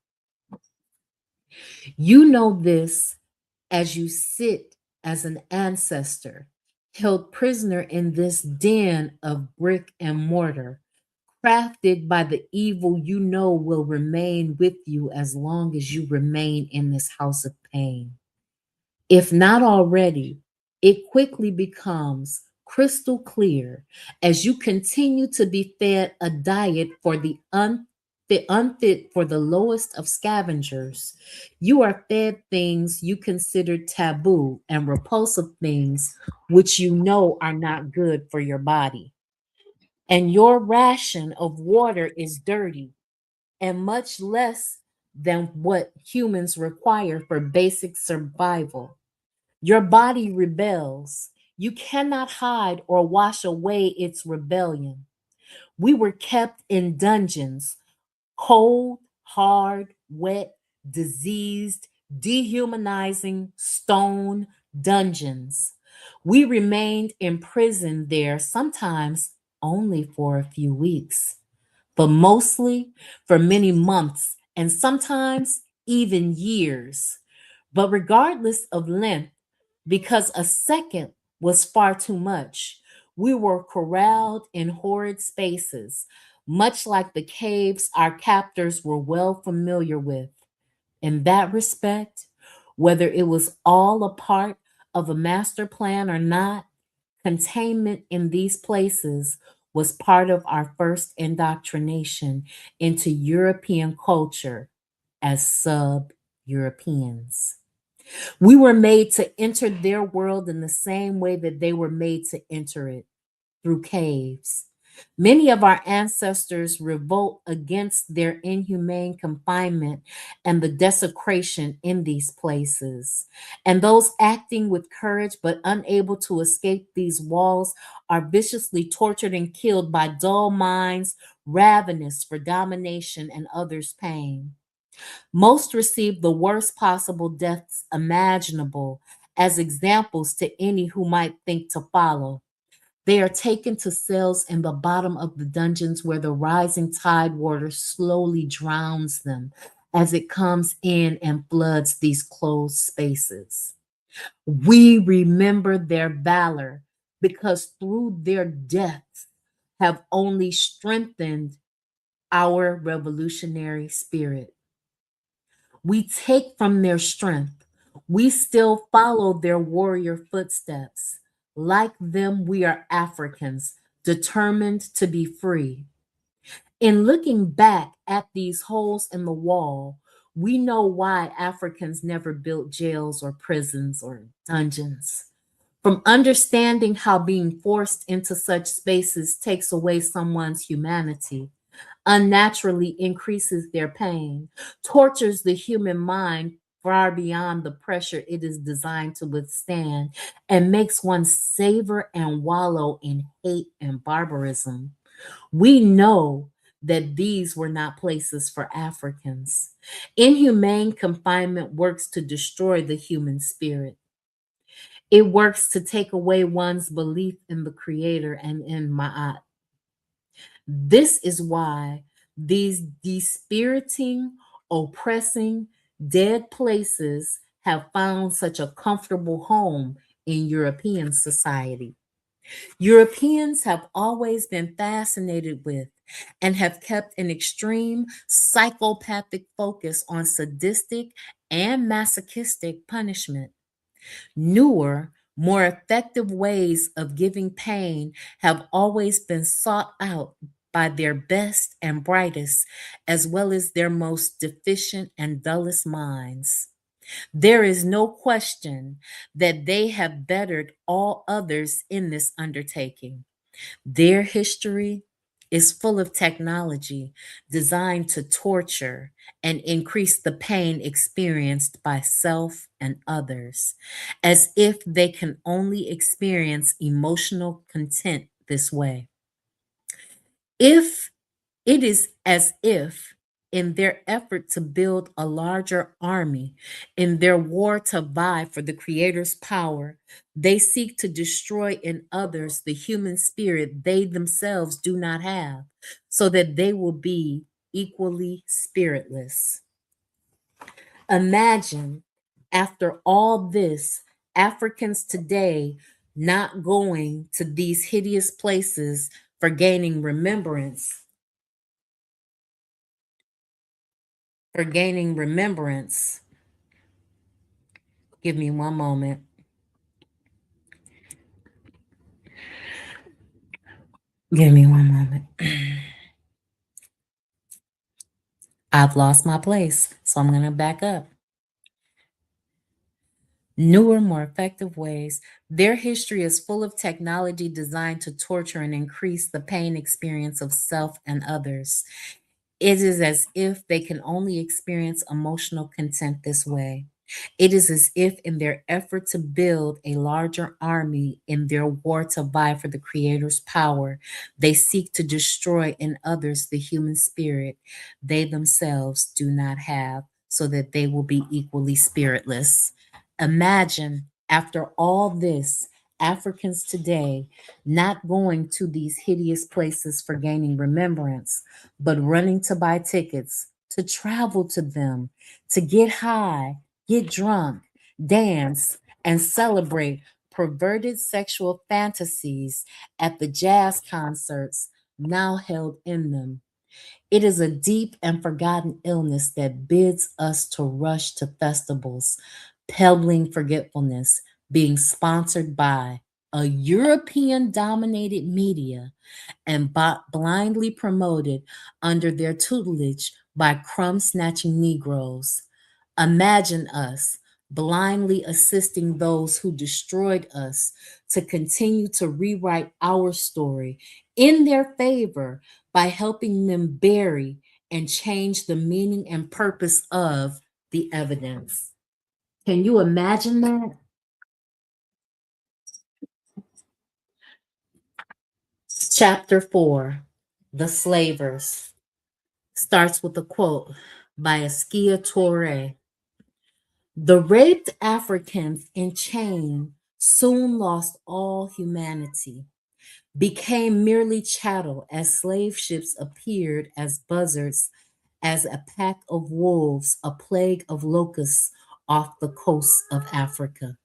You know this as you sit as an ancestor, held prisoner in this den of brick and mortar, crafted by the evil you know will remain with you as long as you remain in this house of pain. If not already, it quickly becomes crystal clear as you continue to be fed a diet for the unfit for the lowest of scavengers. You are fed things you consider taboo and repulsive things which you know are not good for your body. And your ration of water is dirty and much less than what humans require for basic survival. Your body rebels. You cannot hide or wash away its rebellion. We were kept in dungeons, cold, hard, wet, diseased, dehumanizing, stone dungeons. We remained imprisoned there sometimes only for a few weeks, but mostly for many months and sometimes even years. But regardless of length, because a second was far too much, we were corralled in horrid spaces, much like the caves our captors were well familiar with. In that respect, whether it was all a part of a master plan or not, containment in these places was part of our first indoctrination into European culture as sub Europeans. We were made to enter their world in the same way that they were made to enter it through caves. Many of our ancestors revolt against their inhumane confinement and the desecration in these places. And those acting with courage but unable to escape these walls are viciously tortured and killed by dull minds, ravenous for domination and others' pain. Most receive the worst possible deaths imaginable as examples to any who might think to follow. They are taken to cells in the bottom of the dungeons where the rising tide water slowly drowns them as it comes in and floods these closed spaces. We remember their valor because through their deaths have only strengthened our revolutionary spirit. We take from their strength. We still follow their warrior footsteps. Like them, we are Africans, determined to be free. In looking back at these holes in the wall, we know why Africans never built jails or prisons or dungeons. From understanding how being forced into such spaces takes away someone's humanity, unnaturally increases their pain, tortures the human mind far beyond the pressure it is designed to withstand, and makes one savor and wallow in hate and barbarism. We know that these were not places for Africans. Inhumane confinement works to destroy the human spirit. It works to take away one's belief in the Creator and in Ma'at. This is why these dispiriting, oppressing, dead places have found such a comfortable home in European society. Europeans have always been fascinated with and have kept an extreme psychopathic focus on sadistic and masochistic punishment. Newer, more effective ways of giving pain have always been sought out by their best and brightest, as well as their most deficient and dullest minds. There is no question that they have bettered all others in this undertaking. Their history is full of technology designed to torture and increase the pain experienced by self and others, as if they can only experience emotional content this way. If it is as if, in their effort to build a larger army, in their war to vie for the Creator's power, they seek to destroy in others the human spirit they themselves do not have, so that they will be equally spiritless. Imagine, after all this, Africans today not going to these hideous places for gaining remembrance, for gaining remembrance. Give me one moment. Give me one moment. I've lost my place, so I'm going to back up. Newer, more effective ways. Their history is full of technology designed to torture and increase the pain experience of self and others. It is as if they can only experience emotional content this way. It is as if, in their effort to build a larger army in their war to vie for the Creator's power, they seek to destroy in others the human spirit they themselves do not have, so that they will be equally spiritless. Imagine, after all this, Africans today not going to these hideous places for gaining remembrance, but running to buy tickets, to travel to them, to get high, get drunk, dance, and celebrate perverted sexual fantasies at the jazz concerts now held in them. It is a deep and forgotten illness that bids us to rush to festivals, peddling forgetfulness, being sponsored by a European dominated media and blindly promoted under their tutelage by crumb snatching Negroes. Imagine us blindly assisting those who destroyed us to continue to rewrite our story in their favor by helping them bury and change the meaning and purpose of the evidence. Can you imagine that? Chapter 4, The Slavers, starts with a quote by Askia Torre. The raped Africans in chain soon lost all humanity, became merely chattel as slave ships appeared as buzzards, as a pack of wolves, a plague of locusts off the coast of Africa.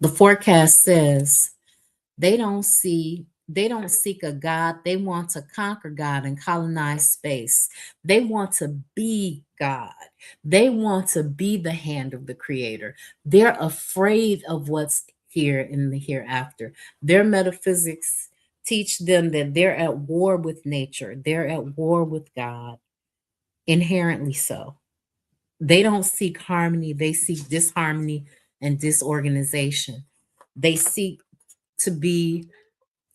The forecast says they don't seek a God. They want to conquer God and colonize space. They want to be God. They want to be the hand of the creator. They're afraid of what's here in the hereafter. Their metaphysics teach them that they're at war with nature. They're at war with God, inherently so. They don't seek harmony. They seek disharmony and disorganization. They seek to be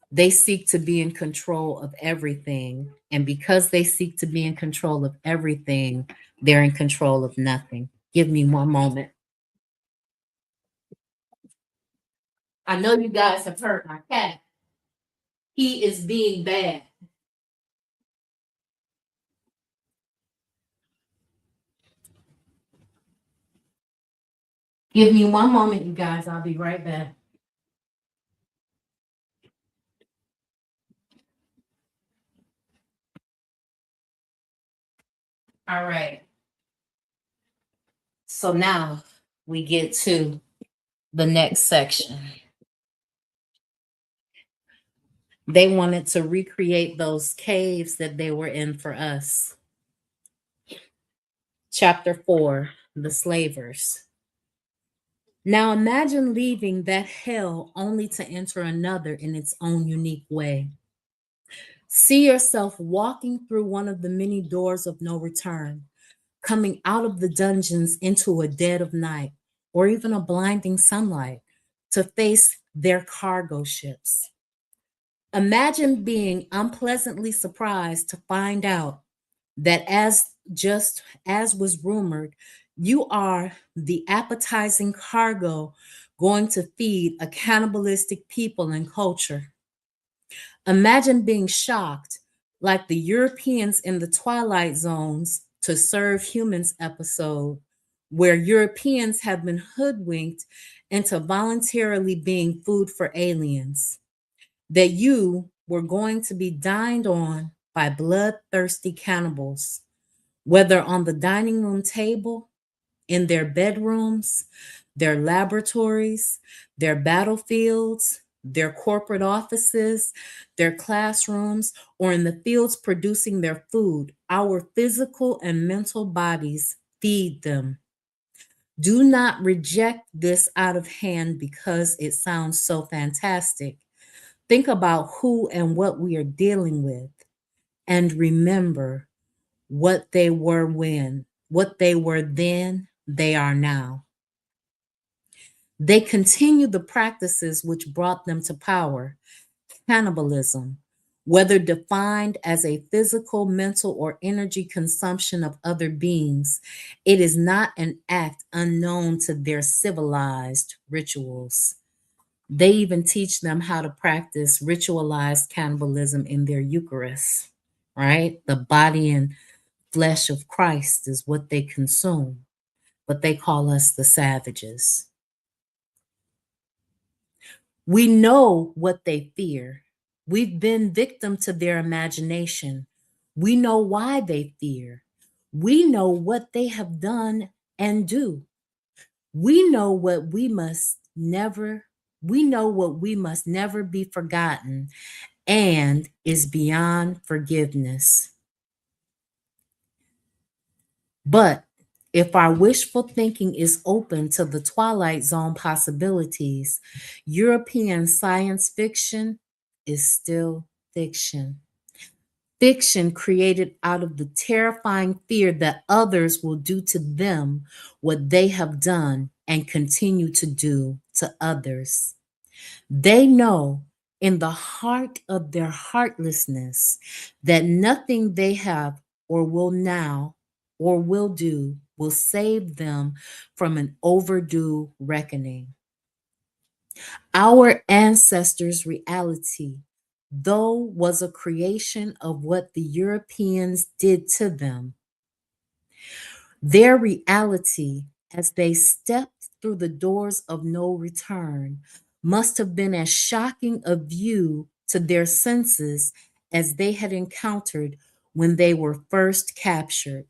they seek to be in control of everything. And because they seek to be in control of everything, they're in control of nothing. Give me one moment. I know you guys have heard my cat. He is being bad. Give me one moment, you guys. I'll be right back. All right. So now we get to the next section. They wanted to recreate those caves that they were in for us. Chapter 4, The Slavers. Now imagine leaving that hell only to enter another in its own unique way. See yourself walking through one of the many doors of no return, coming out of the dungeons into a dead of night or even a blinding sunlight to face their cargo ships. Imagine being unpleasantly surprised to find out that just as was rumored, you are the appetizing cargo going to feed a cannibalistic people and culture. Imagine being shocked, like the Europeans in the Twilight Zones to serve humans episode, where Europeans have been hoodwinked into voluntarily being food for aliens, that you were going to be dined on by bloodthirsty cannibals, whether on the dining room table, in their bedrooms, their laboratories, their battlefields, their corporate offices, their classrooms, or in the fields producing their food. Our physical and mental bodies feed them. Do not reject this out of hand because it sounds so fantastic. Think about who and what we are dealing with, and remember what they were then, they are now. They continue the practices which brought them to power. Cannibalism, whether defined as a physical, mental, or energy consumption of other beings, it is not an act unknown to their civilized rituals. They even teach them how to practice ritualized cannibalism in their Eucharist, right? The body and flesh of Christ is what they consume, but they call us the savages. We know what they fear. We've been victim to their imagination. We know why they fear. We know what they have done and do. We know what we must never be forgotten and is beyond forgiveness. But if our wishful thinking is open to the Twilight Zone possibilities, European science fiction is still fiction. Fiction created out of the terrifying fear that others will do to them what they have done and continue to do to others. They know in the heart of their heartlessness, that nothing they have or will now or will do will save them from an overdue reckoning. Our ancestors' reality, though, was a creation of what the Europeans did to them. Their reality, as they stepped through the doors of no return, must have been as shocking a view to their senses as they had encountered when they were first captured.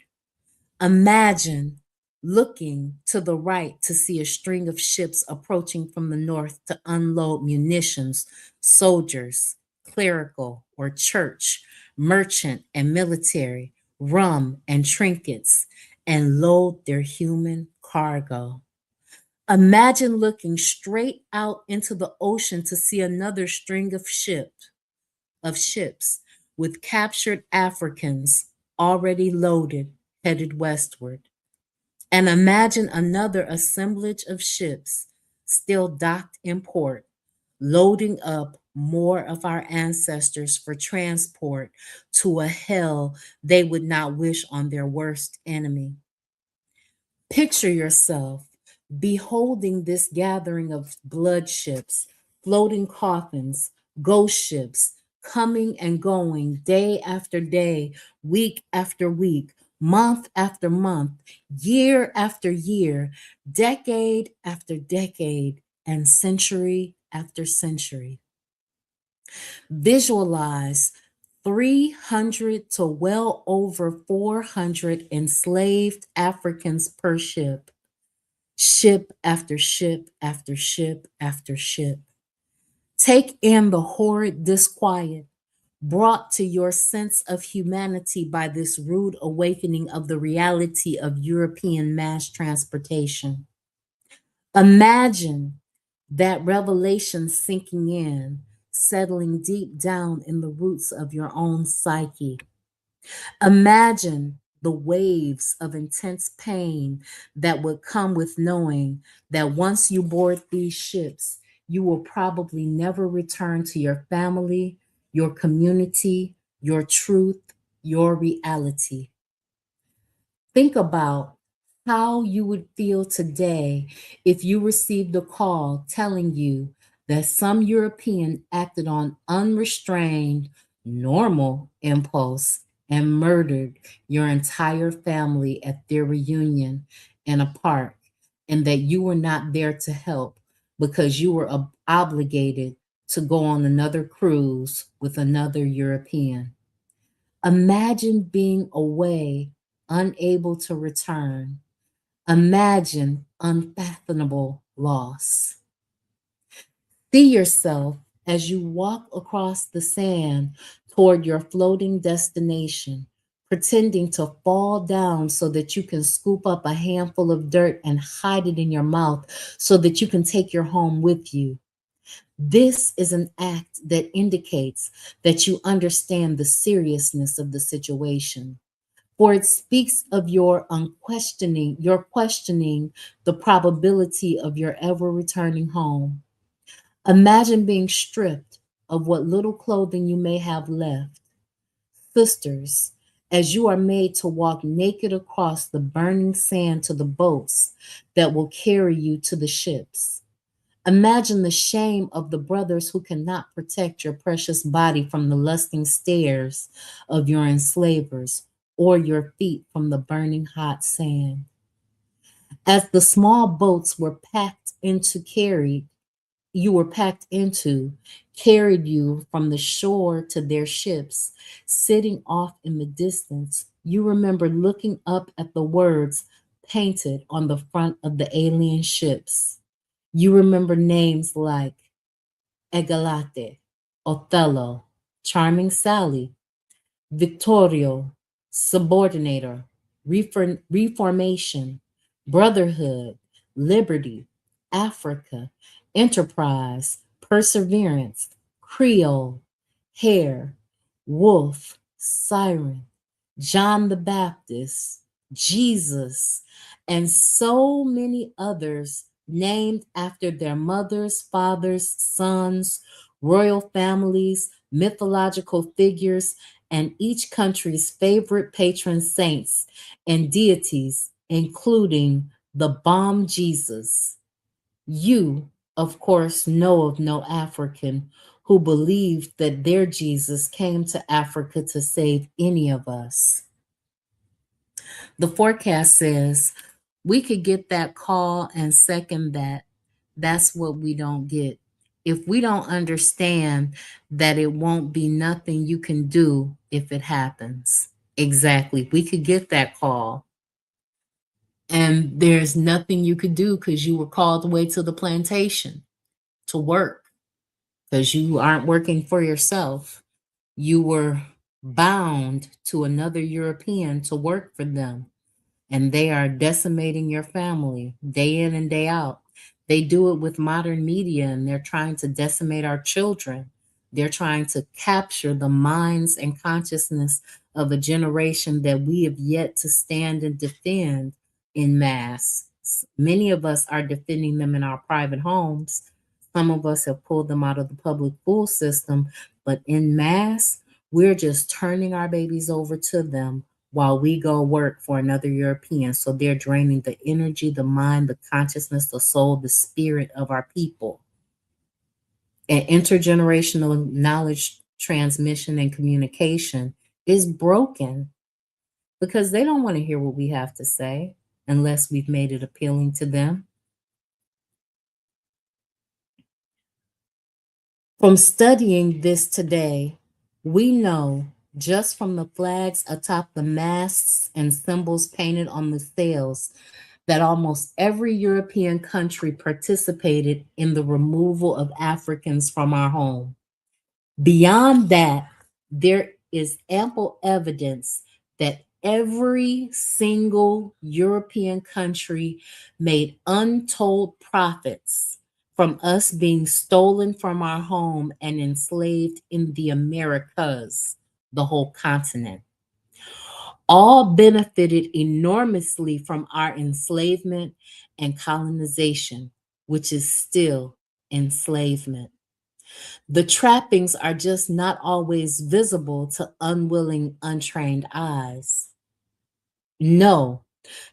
Imagine looking to the right to see a string of ships approaching from the north to unload munitions, soldiers, clerical or church, merchant and military, rum and trinkets, and load their human cargo. Imagine looking straight out into the ocean to see another string of ships with captured Africans already loaded, headed westward. And imagine another assemblage of ships still docked in port, loading up more of our ancestors for transport to a hell they would not wish on their worst enemy. Picture yourself beholding this gathering of blood ships, floating coffins, ghost ships, coming and going day after day, week after week, month after month, year after year, decade after decade, and century after century. Visualize 300 to well over 400 enslaved Africans per ship, ship after ship after ship after ship. Take in the horrid disquiet brought to your sense of humanity by this rude awakening of the reality of European mass transportation. Imagine that revelation sinking in, settling deep down in the roots of your own psyche. Imagine the waves of intense pain that would come with knowing that once you board these ships, you will probably never return to your family, your community, your truth, your reality. Think about how you would feel today if you received a call telling you that some European acted on unrestrained, normal impulse and murdered your entire family at their reunion in a park, and that you were not there to help because you were obligated to go on another cruise with another European. Imagine being away, unable to return. Imagine unfathomable loss. See yourself as you walk across the sand toward your floating destination, pretending to fall down so that you can scoop up a handful of dirt and hide it in your mouth so that you can take your home with you. This is an act that indicates that you understand the seriousness of the situation, for it speaks of your questioning the probability of your ever returning home. Imagine being stripped of what little clothing you may have left. Sisters, as you are made to walk naked across the burning sand to the boats that will carry you to the ships. Imagine the shame of the brothers who cannot protect your precious body from the lusting stares of your enslavers or your feet from the burning hot sand. As the small boats were packed into carried, you were packed into, carried you from the shore to their ships, sitting off in the distance, you remember looking up at the words painted on the front of the alien ships. You remember names like Egalate, Othello, Charming Sally, Victorio, Subordinator, Reformation, Brotherhood, Liberty, Africa, Enterprise, Perseverance, Creole, Hare, Wolf, Siren, John the Baptist, Jesus, and so many others named after their mothers, fathers, sons, royal families, mythological figures, and each country's favorite patron saints and deities, including the bomb Jesus. You, of course, know of no African who believed that their Jesus came to Africa to save any of us. The forecast says we could get that call and second that. That's what we don't get. If we don't understand that it won't be nothing you can do if it happens. Exactly. We could get that call and there's nothing you could do because you were called away to the plantation to work because you aren't working for yourself. You were bound to another European to work for them, and they are decimating your family day in and day out. They do it with modern media and they're trying to decimate our children. They're trying to capture the minds and consciousness of a generation that we have yet to stand and defend in mass. Many of us are defending them in our private homes. Some of us have pulled them out of the public school system, but in mass, we're just turning our babies over to them while we go work for another European. So they're draining the energy, the mind, the consciousness, the soul, the spirit of our people. And intergenerational knowledge transmission and communication is broken because they don't want to hear what we have to say unless we've made it appealing to them. From studying this today, we know just from the flags atop the masts and symbols painted on the sails that almost every European country participated in the removal of Africans from our home. Beyond that, there is ample evidence that every single European country made untold profits from us being stolen from our home and enslaved in the Americas, the whole continent. All benefited enormously from our enslavement and colonization, which is still enslavement. The trappings are just not always visible to unwilling, untrained eyes. Know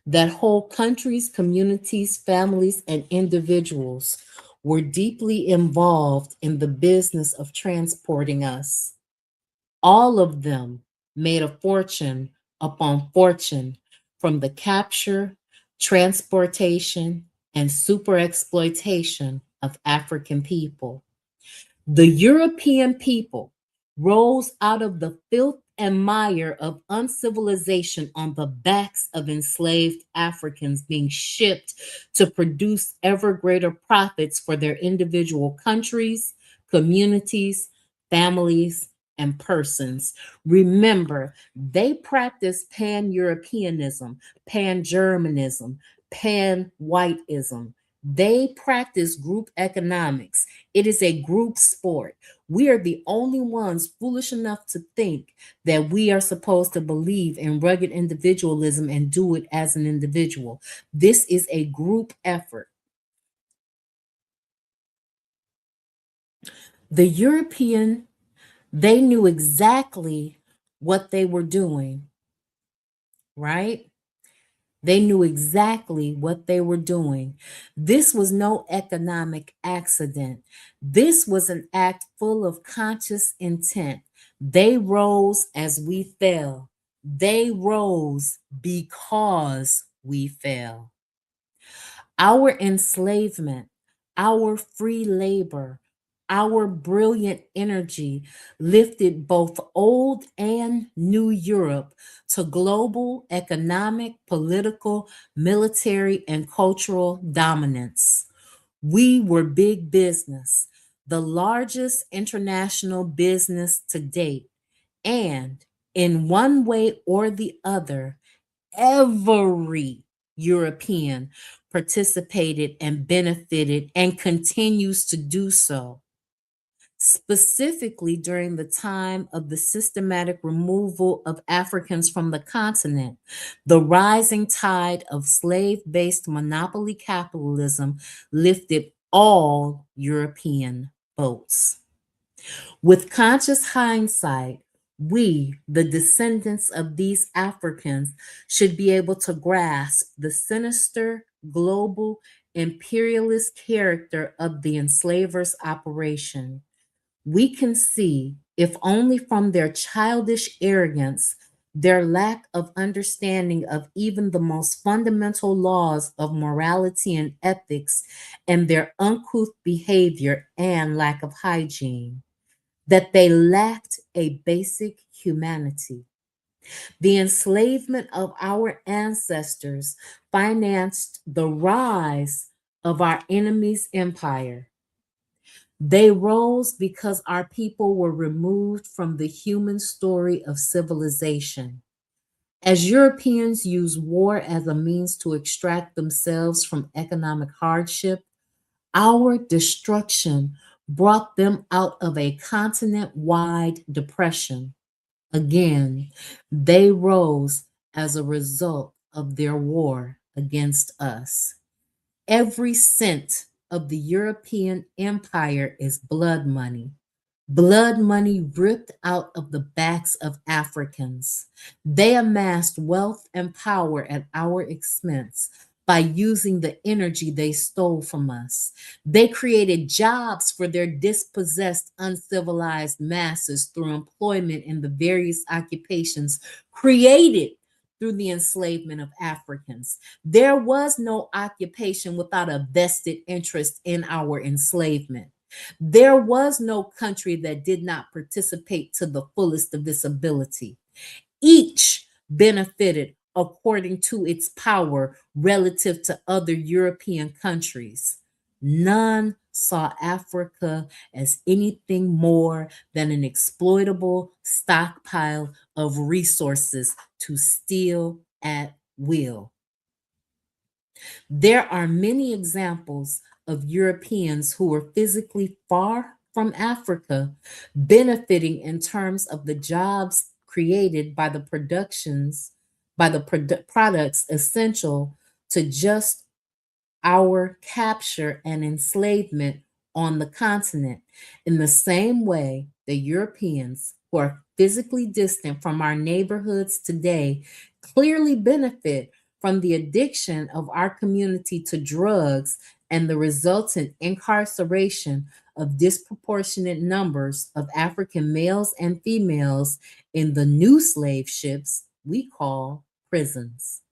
that whole countries, communities, families, and individuals were deeply involved in the business of transporting us. All of them made a fortune upon fortune from the capture, transportation, and super exploitation of African people. The European people rose out of the filth and mire of uncivilization on the backs of enslaved Africans being shipped to produce ever greater profits for their individual countries, communities, families, and persons. Remember, they practice pan Europeanism, pan Germanism, pan whiteism. They practice group economics. It is a group sport. We are the only ones foolish enough to think that we are supposed to believe in rugged individualism and do it as an individual. This is a group effort. The European, they knew exactly what they were doing, right? They knew exactly what they were doing. This was no economic accident. This was an act full of conscious intent. They rose as we fell. They rose because we fell. Our enslavement, our free labor, our brilliant energy lifted both old and new Europe to global economic, political, military, and cultural dominance. We were big business, the largest international business to date. And in one way or the other, every European participated and benefited and continues to do so. Specifically during the time of the systematic removal of Africans from the continent, the rising tide of slave based monopoly capitalism lifted all European boats. With conscious hindsight, we, the descendants of these Africans, should be able to grasp the sinister global imperialist character of the enslavers' operation. We can see, if only from their childish arrogance, their lack of understanding of even the most fundamental laws of morality and ethics, and their uncouth behavior and lack of hygiene, that they lacked a basic humanity. The enslavement of our ancestors financed the rise of our enemy's empire. They rose because our people were removed from the human story of civilization. As Europeans used war as a means to extract themselves from economic hardship, our destruction brought them out of a continent wide depression. Again, they rose as a result of their war against us. Every cent of the European empire is blood money ripped out of the backs of Africans. They amassed wealth and power at our expense by using the energy they stole from us. They created jobs for their dispossessed, uncivilized masses through employment in the various occupations created through the enslavement of Africans. There was no occupation without a vested interest in our enslavement. There was no country that did not participate to the fullest of this ability. Each benefited according to its power relative to other European countries. None saw Africa as anything more than an exploitable stockpile of resources to steal at will. There are many examples of Europeans who were physically far from Africa benefiting in terms of the jobs created by the products essential to just our capture and enslavement on the continent. In the same way, the Europeans who are physically distant from our neighborhoods today clearly benefit from the addiction of our community to drugs and the resultant incarceration of disproportionate numbers of African males and females in the new slave ships we call prisons.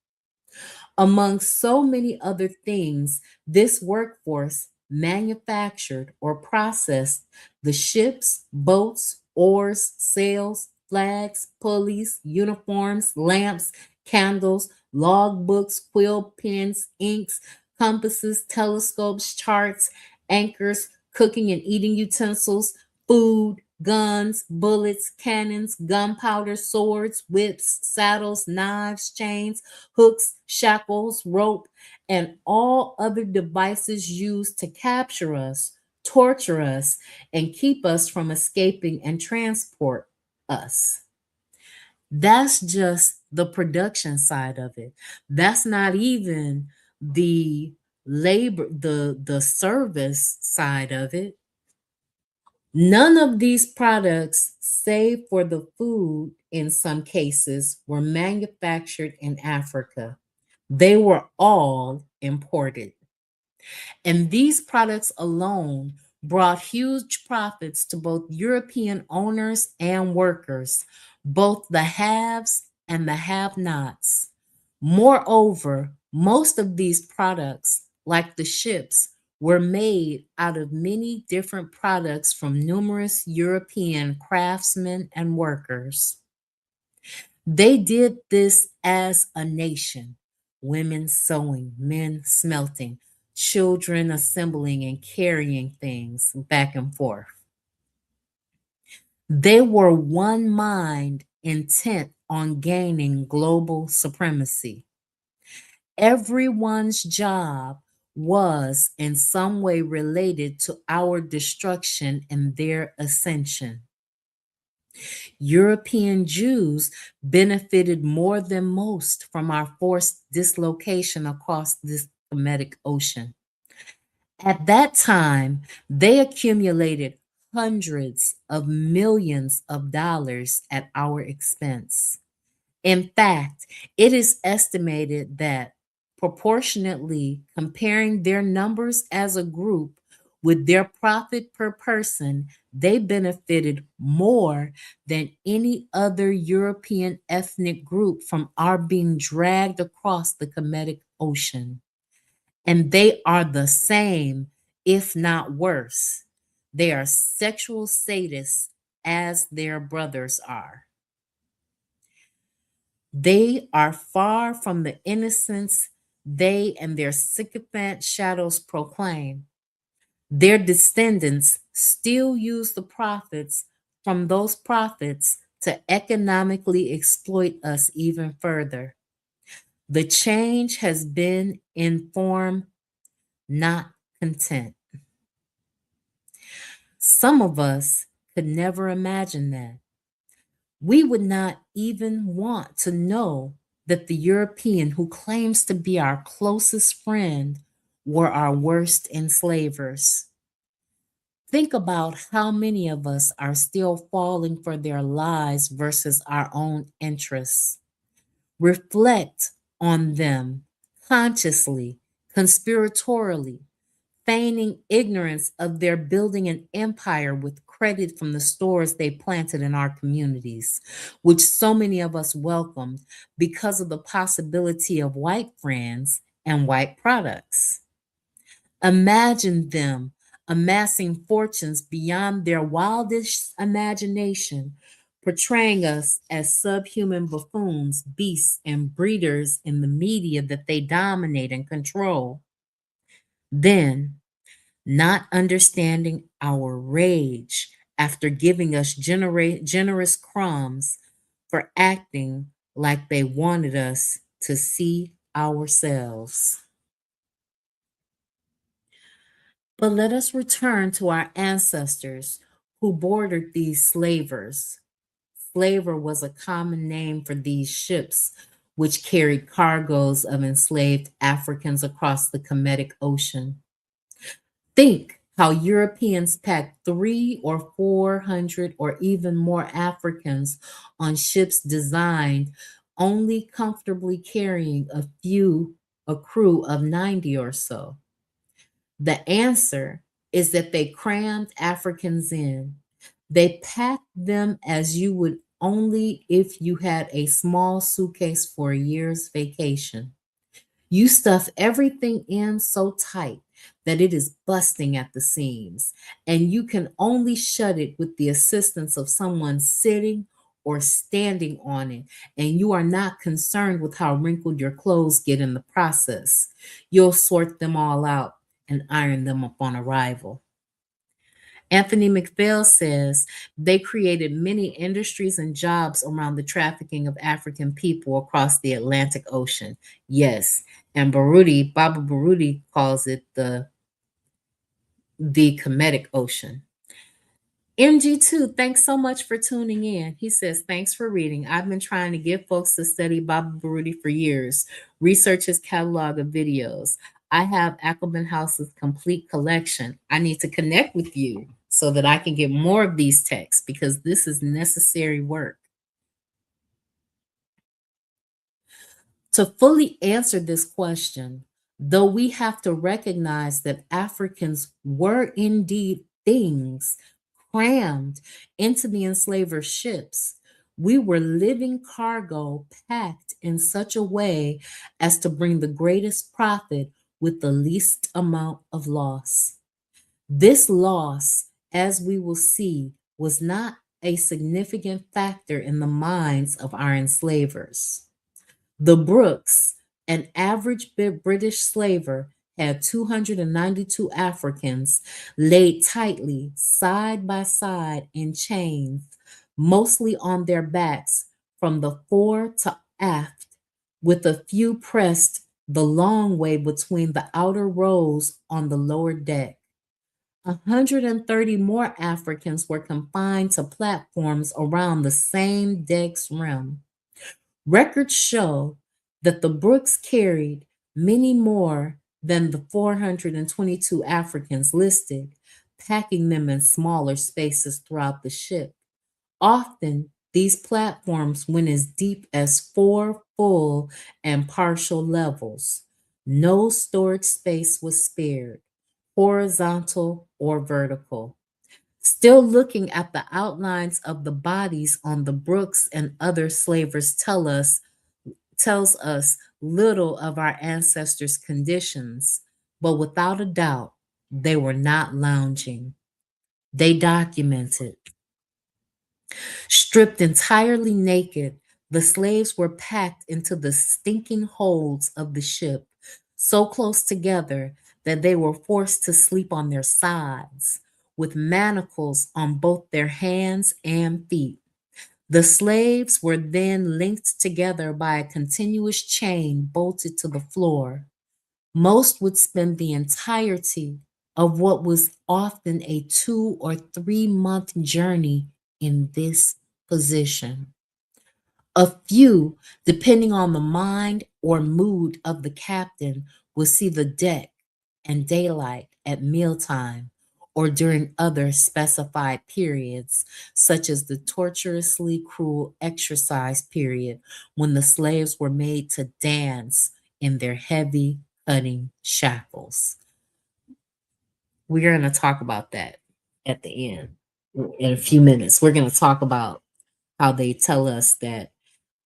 Among so many other things, this workforce manufactured or processed the ships, boats, oars, sails, flags, pulleys, uniforms, lamps, candles, logbooks, quill pens, inks, compasses, telescopes, charts, anchors, cooking and eating utensils, food, guns, bullets, cannons, gunpowder, swords, whips, saddles, knives, chains, hooks, shackles, rope, and all other devices used to capture us, torture us, and keep us from escaping and transport us. That's just the production side of it. That's not even the the service side of it. None of these products, save for the food in some cases, were manufactured in Africa. They were all imported. And these products alone brought huge profits to both European owners and workers, both the haves and the have nots. Moreover, most of these products, like the ships, were made out of many different products from numerous European craftsmen and workers. They did this as a nation: women sewing, men smelting, children assembling and carrying things back and forth. They were one mind intent on gaining global supremacy. Everyone's job was in some way related to our destruction and their ascension. European Jews benefited more than most from our forced dislocation across this Semitic ocean. At that time, they accumulated hundreds of millions of dollars at our expense. In fact, it is estimated that proportionately comparing their numbers as a group with their profit per person, they benefited more than any other European ethnic group from our being dragged across the Kemetic Ocean. And they are the same, if not worse. They are sexual sadists as their brothers are. They are far from the innocence they and their sycophant shadows proclaim. Their descendants still use the profits from those profits to economically exploit us even further. The change has been in form, not content. Some of us could never imagine that. We would not even want to know that the European who claims to be our closest friend were our worst enslavers. Think about how many of us are still falling for their lies versus our own interests. Reflect on them consciously, conspiratorially, feigning ignorance of their building an empire with credit from the stores they planted in our communities, which so many of us welcomed because of the possibility of white friends and white products. Imagine them amassing fortunes beyond their wildest imagination, portraying us as subhuman buffoons, beasts, and breeders in the media that they dominate and control. Then, not understanding our rage after giving us generous crumbs for acting like they wanted us to see ourselves. But let us return to our ancestors who boarded these slavers. Slaver was a common name for these ships which carried cargoes of enslaved Africans across the Kemetic Ocean. Think how Europeans packed 300 or 400 or even more Africans on ships designed only comfortably carrying a crew of 90 or so. The answer is that they crammed Africans in. They packed them as you would only if you had a small suitcase for a year's vacation. You stuff everything in so tight that it is busting at the seams, and you can only shut it with the assistance of someone sitting or standing on it, and you are not concerned with how wrinkled your clothes get in the process. You'll sort them all out and iron them upon arrival. Anthony McPhail says they created many industries and jobs around the trafficking of African people across the Atlantic Ocean. Yes, and Baba Baruti calls it the Kemetic Ocean. MG2, thanks so much for tuning in. He says, thanks for reading. I've been trying to get folks to study Baba Baruti for years, research his catalog of videos. I have Ackerman House's complete collection. I need to connect with you so that I can get more of these texts because this is necessary work. To fully answer this question, though we have to recognize that Africans were indeed things crammed into the enslaver's ships, we were living cargo packed in such a way as to bring the greatest profit with the least amount of loss. This loss, as we will see, was not a significant factor in the minds of our enslavers. The Brooks, an average British slaver, had 292 Africans laid tightly side by side in chains, mostly on their backs from the fore to aft, with a few pressed the long way between the outer rows on the lower deck. 130 more Africans were confined to platforms around the same deck's rim. Records show that the Brooks carried many more than the 422 Africans listed, packing them in smaller spaces throughout the ship. Often, these platforms went as deep as 4 full and partial levels. No storage space was spared, horizontal or vertical. Still looking at the outlines of the bodies on the Brooks and other slavers tells us little of our ancestors' conditions, but without a doubt, they were not lounging. They documented. Stripped entirely naked, the slaves were packed into the stinking holds of the ship, so close together that they were forced to sleep on their sides, with manacles on both their hands and feet. The slaves were then linked together by a continuous chain bolted to the floor. Most would spend the entirety of what was often a 2 or 3 month journey in this position. A few, depending on the mind or mood of the captain, would see the deck and daylight at mealtime or during other specified periods, such as the tortuously cruel exercise period when the slaves were made to dance in their heavy cutting shackles. We're going to talk about that at the end in a few minutes. We're going to talk about how they tell us that,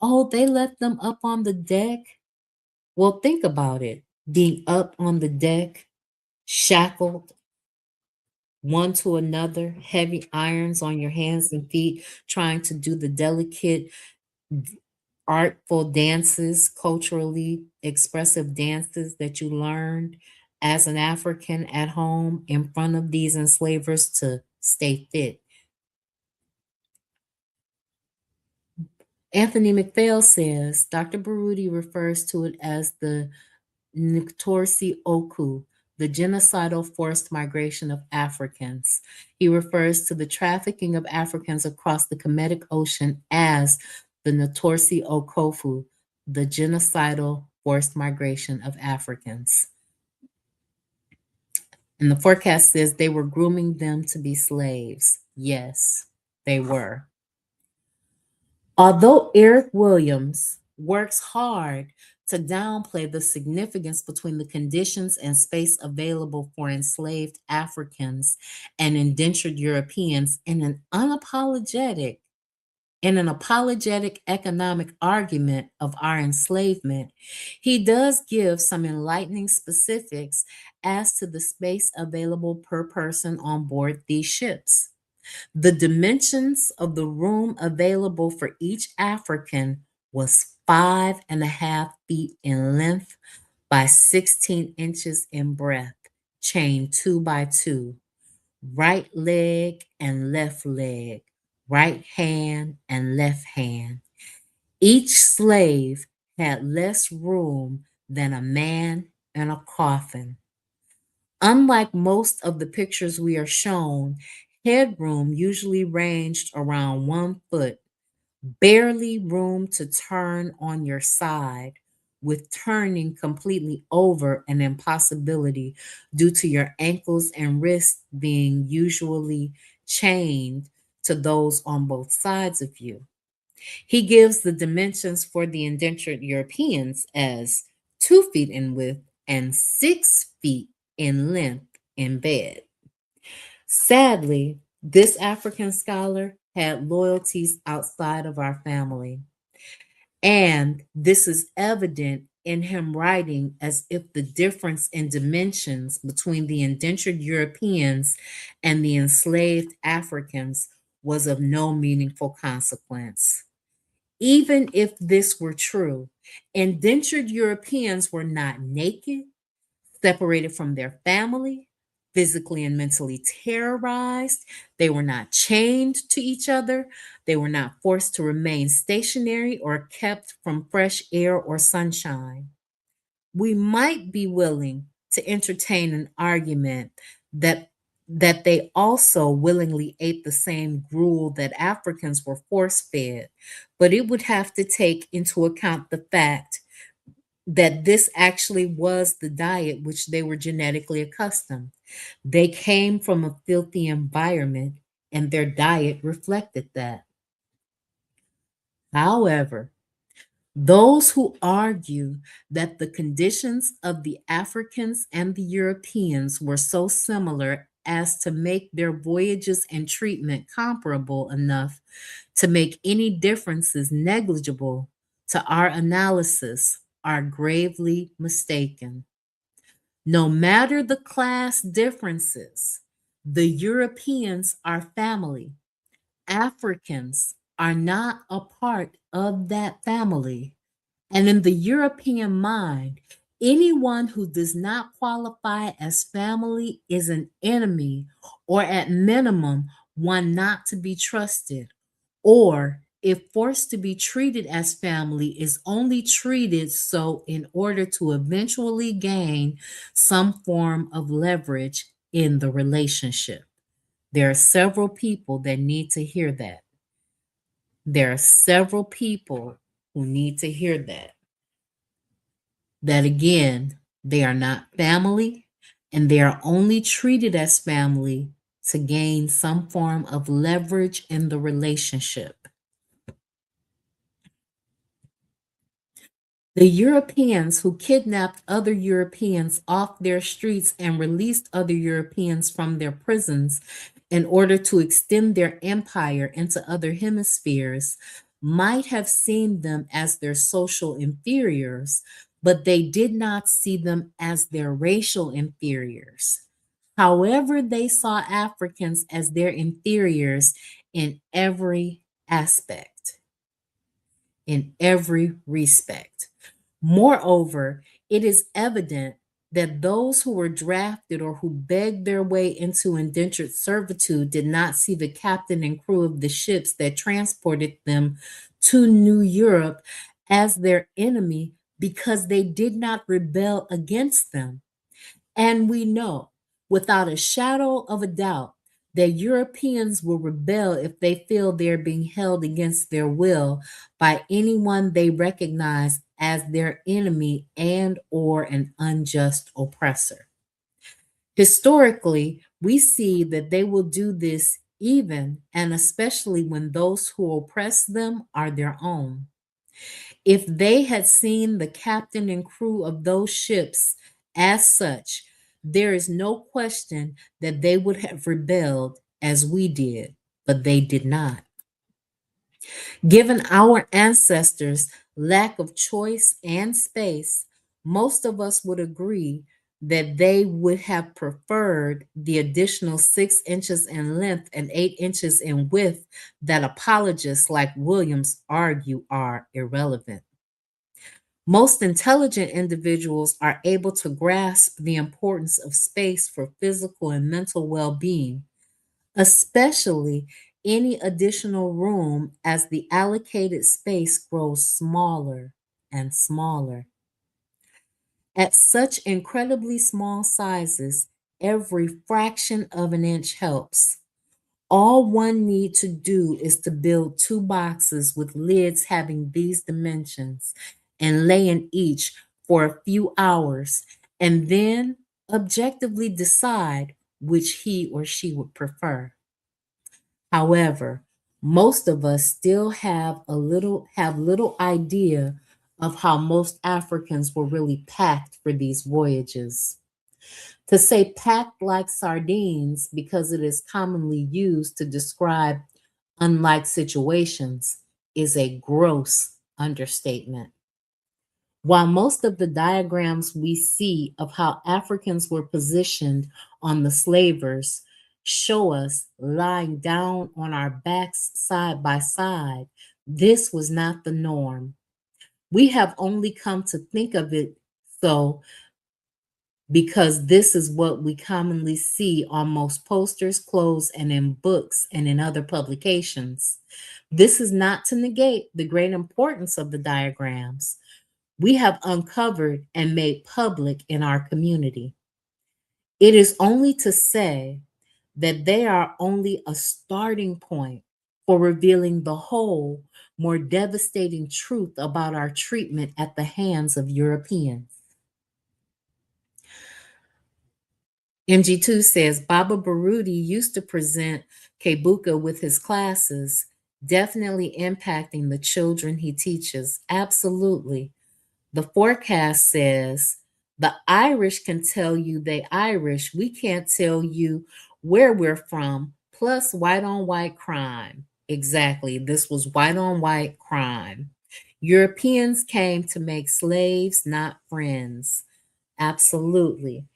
oh, they let them up on the deck. Well, think about it, being up on the deck, shackled one to another, heavy irons on your hands and feet, trying to do the delicate, artful dances, culturally expressive dances that you learned as an African at home in front of these enslavers to stay fit. Anthony McPhail says Dr. Baruti refers to it as the Ntorsi Oku, the genocidal forced migration of Africans. He refers to the trafficking of Africans across the Kemetic Ocean as the Ntorsi Okofu, the genocidal forced migration of Africans. And the forecast says they were grooming them to be slaves. Yes, they were. Although Eric Williams works hard to downplay the significance between the conditions and space available for enslaved Africans and indentured Europeans in an apologetic economic argument of our enslavement, he does give some enlightening specifics as to the space available per person on board these ships. The dimensions of the room available for each African was 5.5 feet in length by 16 inches in breadth, chained 2 by 2, right leg and left leg, right hand and left hand. Each slave had less room than a man in a coffin. Unlike most of the pictures we are shown, headroom usually ranged around 1 foot, barely room to turn on your side, with turning completely over an impossibility due to your ankles and wrists being usually chained to those on both sides of you. He gives the dimensions for the indentured Europeans as 2 feet in width and 6 feet in length in bed. Sadly, this African scholar had loyalties outside of our family, and this is evident in him writing as if the difference in dimensions between the indentured Europeans and the enslaved Africans was of no meaningful consequence. Even if this were true, indentured Europeans were not naked, separated from their family, physically and mentally terrorized. They were not chained to each other. They were not forced to remain stationary or kept from fresh air or sunshine. We might be willing to entertain an argument that they also willingly ate the same gruel that Africans were force fed, but it would have to take into account the fact that this actually was the diet which they were genetically accustomed. They came from a filthy environment and their diet reflected that. However, those who argue that the conditions of the Africans and the Europeans were so similar as to make their voyages and treatment comparable enough to make any differences negligible to our analysis are gravely mistaken. No matter the class differences, the Europeans are family. Africans are not a part of that family. And in the European mind, anyone who does not qualify as family is an enemy, or at minimum, one not to be trusted, or if forced to be treated as family, is only treated so in order to eventually gain some form of leverage in the relationship. There are several people that need to hear that. There are several people who need to hear that. That again, they are not family and they are only treated as family to gain some form of leverage in the relationship. The Europeans who kidnapped other Europeans off their streets and released other Europeans from their prisons in order to extend their empire into other hemispheres might have seen them as their social inferiors, but they did not see them as their racial inferiors. However, they saw Africans as their inferiors in every aspect, in every respect. Moreover, it is evident that those who were drafted or who begged their way into indentured servitude did not see the captain and crew of the ships that transported them to New Europe as their enemy because they did not rebel against them. And we know without a shadow of a doubt that Europeans will rebel if they feel they're being held against their will by anyone they recognize as their enemy and or an unjust oppressor. Historically, we see that they will do this even and especially when those who oppress them are their own. If they had seen the captain and crew of those ships as such, there is no question that they would have rebelled as we did, but they did not. Given our ancestors' lack of choice and space, most of us would agree that they would have preferred the additional 6 inches in length and 8 inches in width that apologists like Williams argue are irrelevant. Most intelligent individuals are able to grasp the importance of space for physical and mental well being, especially any additional room as the allocated space grows smaller and smaller. At such incredibly small sizes, every fraction of an inch helps. All one need to do is to build two boxes with lids having these dimensions and lay in each for a few hours and then objectively decide which he or she would prefer. However, most of us still have little idea of how most Africans were really packed for these voyages. To say packed like sardines because it is commonly used to describe unlike situations is a gross understatement. While most of the diagrams we see of how Africans were positioned on the slavers show us lying down on our backs side by side, this was not the norm. We have only come to think of it so because this is what we commonly see on most posters, clothes, and in books and in other publications. This is not to negate the great importance of the diagrams we have uncovered and made public in our community. It is only to say that they are only a starting point for revealing the whole, more devastating truth about our treatment at the hands of Europeans. MG2 says Baba Baruti used to present Kebuka with his classes, definitely impacting the children he teaches. Absolutely. The forecast says the Irish can tell you they Irish. We can't tell you where we're from. Plus white on white crime. Exactly. This was white on white crime. Europeans came to make slaves, not friends. Absolutely.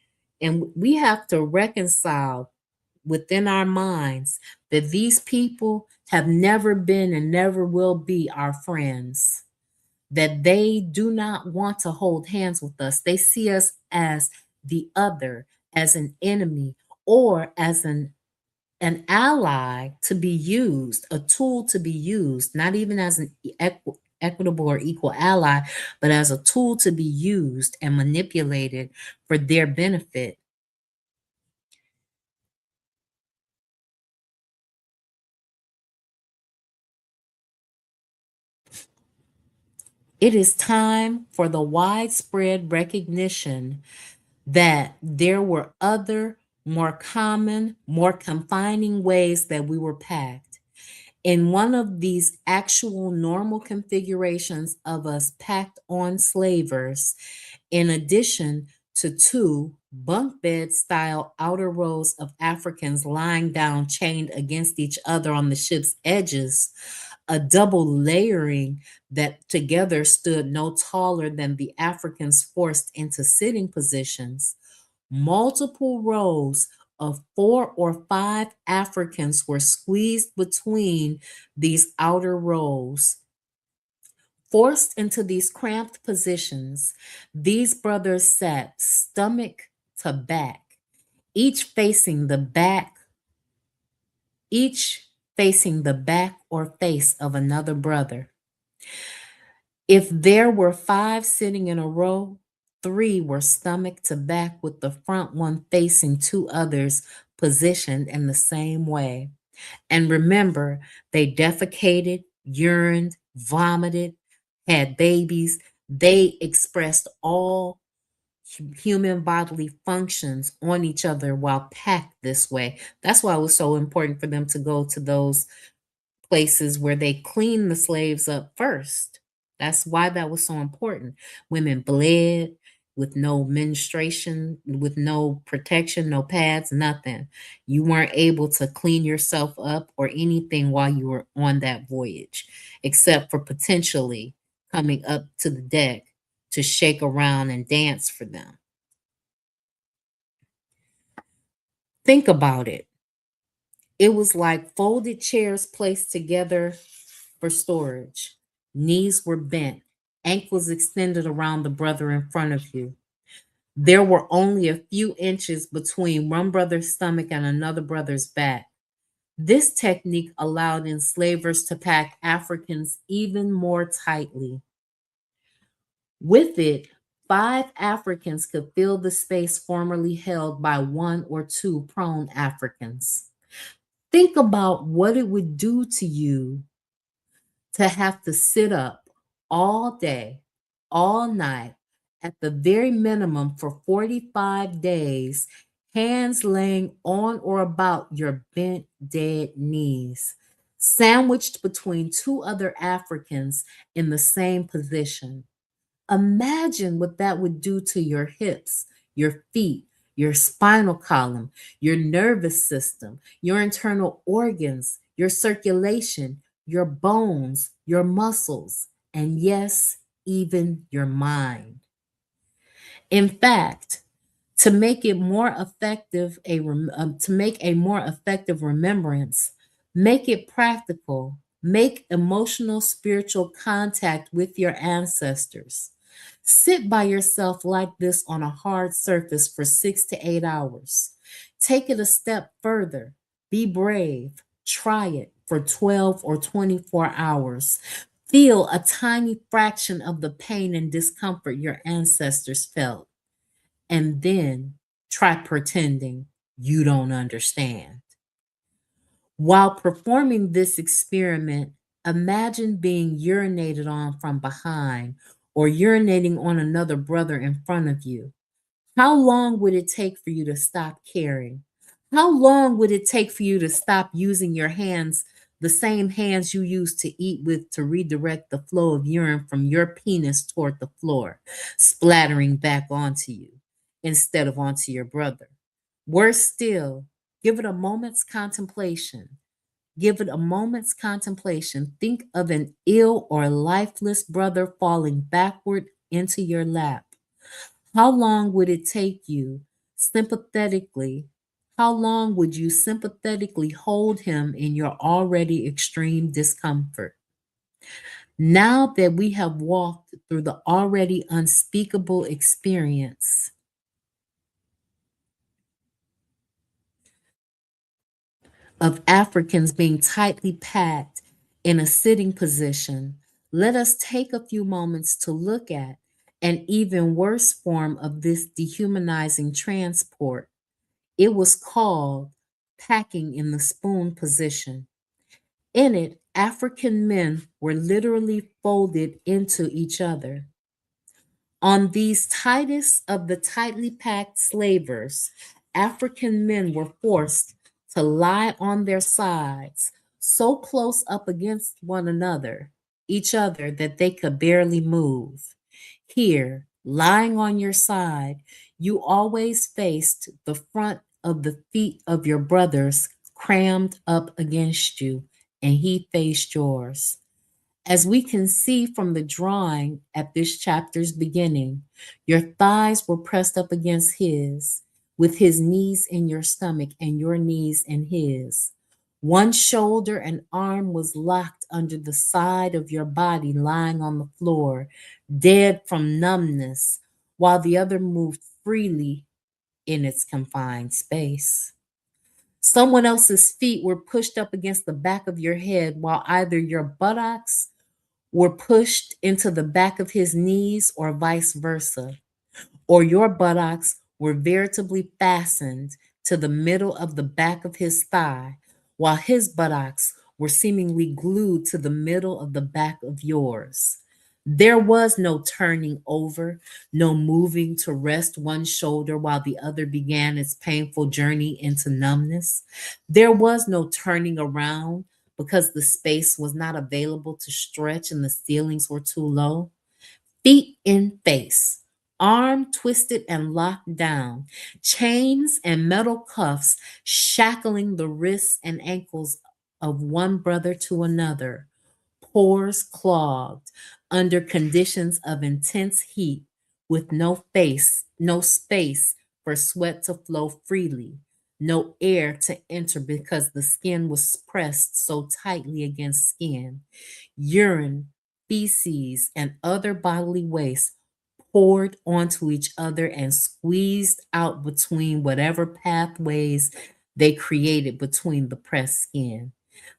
And we have to reconcile within our minds that these people have never been and never will be our friends, that they do not want to hold hands with us. They see us as the other, as an enemy, or as an ally to be used, a tool to be used, not even as an equitable or equal ally, but as a tool to be used and manipulated for their benefit. It is time for the widespread recognition that there were other, more common, more confining ways that we were packed. In one of these actual normal configurations of us packed on slavers, in addition to two bunk bed style outer rows of Africans lying down chained against each other on the ship's edges, a double layering that together stood no taller than the Africans forced into sitting positions. Multiple rows of 4 or 5 Africans were squeezed between these outer rows. Forced into these cramped positions, these brothers sat stomach to back, each facing the back, each facing the back or face of another brother. If there were 5 sitting in a row, 3 were stomach to back with the front one facing 2 others positioned in the same way. And remember, they defecated, urined, vomited, had babies. They expressed all human bodily functions on each other while packed this way. That's why it was so important for them to go to those places where they clean the slaves up first. That's why that was so important. Women bled with no menstruation, with no protection, no pads, nothing. You weren't able to clean yourself up or anything while you were on that voyage, except for potentially coming up to the deck to shake around and dance for them. Think about it. It was like folded chairs placed together for storage. Knees were bent, ankles extended around the brother in front of you. There were only a few inches between one brother's stomach and another brother's back. This technique allowed enslavers to pack Africans even more tightly. With it, 5 Africans could fill the space formerly held by 1 or 2 prone Africans. Think about what it would do to you to have to sit up all day, all night, at the very minimum for 45 days, hands laying on or about your bent, dead knees, sandwiched between 2 other Africans in the same position. Imagine what that would do to your hips, your feet, your spinal column, your nervous system, your internal organs, your circulation, your bones, your muscles, and yes, even your mind. In fact, to make it more effective, to make a more effective remembrance, make it practical, make emotional, spiritual contact with your ancestors. Sit by yourself like this on a hard surface for 6 to 8 hours. Take it a step further. Be brave. Try it for 12 or 24 hours. Feel a tiny fraction of the pain and discomfort your ancestors felt, and then try pretending you don't understand. While performing this experiment, imagine being urinated on from behind or urinating on another brother in front of you. How long would it take for you to stop caring? How long would it take for you to stop using your hands, the same hands you use to eat with, to redirect the flow of urine from your penis toward the floor, splattering back onto you instead of onto your brother? Worse still, give it a moment's contemplation. Give it a moment's contemplation. Think of an ill or lifeless brother falling backward into your lap. How long would it take you sympathetically? How long would you sympathetically hold him in your already extreme discomfort? Now that we have walked through the already unspeakable experience of Africans being tightly packed in a sitting position, let us take a few moments to look at an even worse form of this dehumanizing transport. It was called packing in the spoon position. In it, African men were literally folded into each other. On these tightest of the tightly packed slavers, African men were forced to lie on their sides, so close up against one another, each other, that they could barely move. Here, lying on your side, you always faced the front of the feet of your brothers crammed up against you, and he faced yours. As we can see from the drawing at this chapter's beginning, your thighs were pressed up against his, with his knees in your stomach and your knees in his. One shoulder and arm was locked under the side of your body, lying on the floor, dead from numbness, while the other moved freely in its confined space. Someone else's feet were pushed up against the back of your head, while either your buttocks were pushed into the back of his knees or vice versa, or your buttocks were veritably fastened to the middle of the back of his thigh, while his buttocks were seemingly glued to the middle of the back of yours. There was no turning over, no moving to rest one shoulder while the other began its painful journey into numbness. There was no turning around because the space was not available to stretch and the ceilings were too low. Feet in face, arm twisted and locked down, chains and metal cuffs shackling the wrists and ankles of one brother to another, pores clogged under conditions of intense heat, with no space for sweat to flow freely, no air to enter because the skin was pressed so tightly against skin. Urine, feces, and other bodily waste poured onto each other and squeezed out between whatever pathways they created between the pressed skin.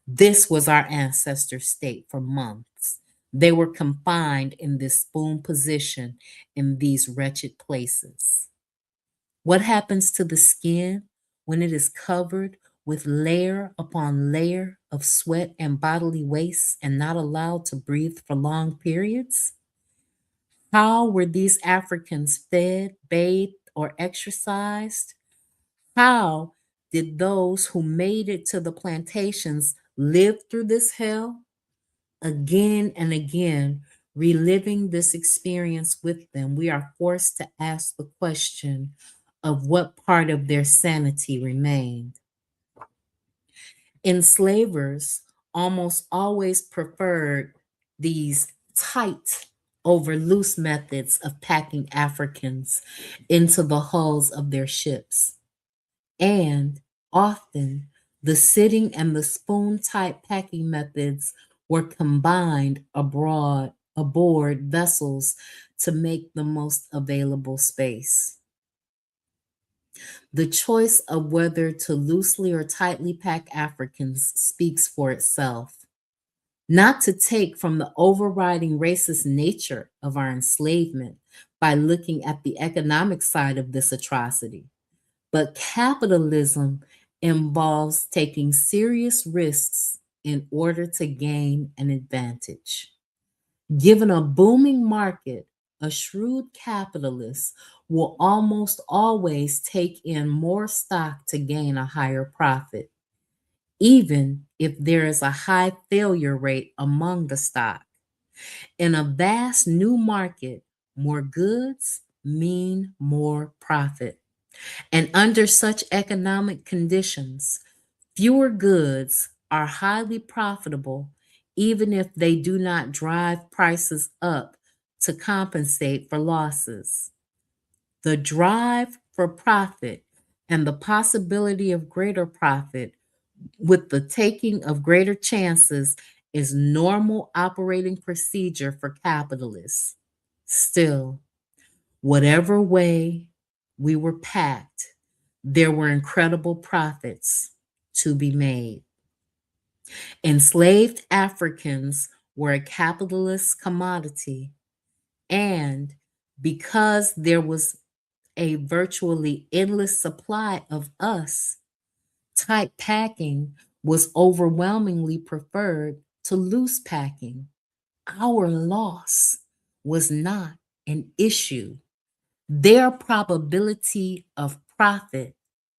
This was our ancestors' state for months. They were confined in this spoon position in these wretched places. What happens to the skin when it is covered with layer upon layer of sweat and bodily waste and not allowed to breathe for long periods? How were these Africans fed, bathed, or exercised? How did those who made it to the plantations live through this hell? Again and again, reliving this experience with them, we are forced to ask the question of what part of their sanity remained. Enslavers almost always preferred these tight over loose methods of packing Africans into the hulls of their ships. And often the sitting and the spoon type packing methods were combined aboard vessels to make the most available space. The choice of whether to loosely or tightly pack Africans speaks for itself. Not to take from the overriding racist nature of our enslavement by looking at the economic side of this atrocity, but capitalism involves taking serious risks in order to gain an advantage. Given a booming market, a shrewd capitalist will almost always take in more stock to gain a higher profit, even if there is a high failure rate among the stock. In a vast new market, more goods mean more profit. And under such economic conditions, fewer goods are highly profitable, even if they do not drive prices up to compensate for losses. The drive for profit and the possibility of greater profit with the taking of greater chances is normal operating procedure for capitalists. Still, whatever way we were packed, there were incredible profits to be made. Enslaved Africans were a capitalist commodity, and because there was a virtually endless supply of us, tight packing was overwhelmingly preferred to loose packing. Our loss was not an issue. Their probability of profit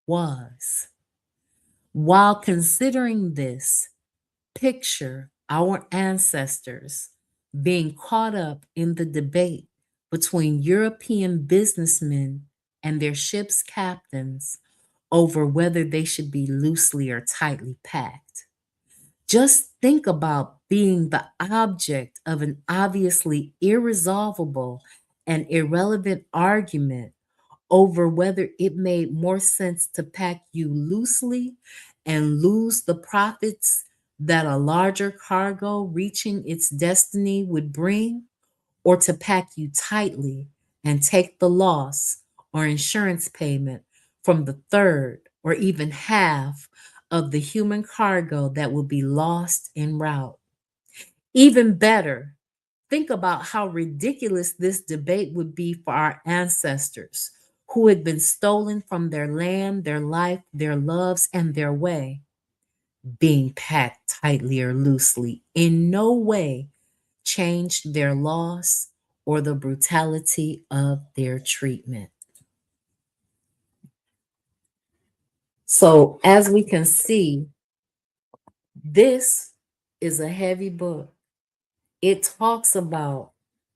was. While considering this, picture our ancestors being caught up in the debate between European businessmen and their ship's captains over whether they should be loosely or tightly packed. Just think about being the object of an obviously irresolvable and irrelevant argument over whether it made more sense to pack you loosely and lose the profits that a larger cargo reaching its destiny would bring, or to pack you tightly and take the loss or insurance payment from the third or even half of the human cargo that will be lost en route. Even better, think about how ridiculous this debate would be for our ancestors who had been stolen from their land, their life, their loves, and their way. Being packed tightly or loosely in no way changed their loss or the brutality of their treatment. So, as we can see, this is a heavy book. It talks about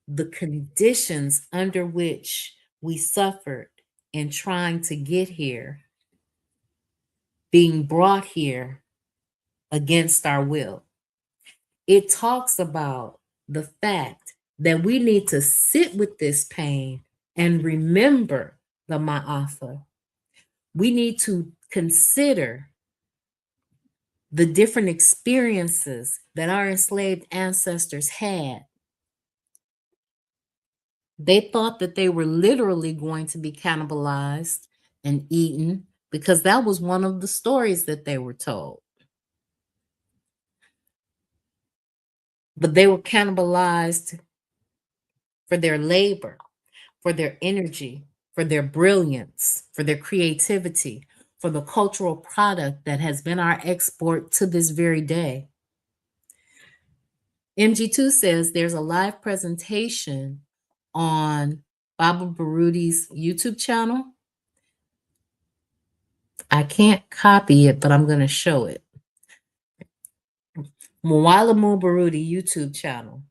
the conditions under which we suffered in trying to get here, being brought here against our will. It talks about the fact that we need to sit with this pain and remember the Ma'afa. We need to consider the different experiences that our enslaved ancestors had. They thought that they were literally going to be cannibalized and eaten because that was one of the stories that they were told. But they were cannibalized for their labor, for their energy, for their brilliance, for their creativity, for the cultural product that has been our export to this very day. MG2 says there's a live presentation on Baba Barudi's YouTube channel. I can't copy it, but I'm going to show it. Mwalamu Barudi YouTube channel.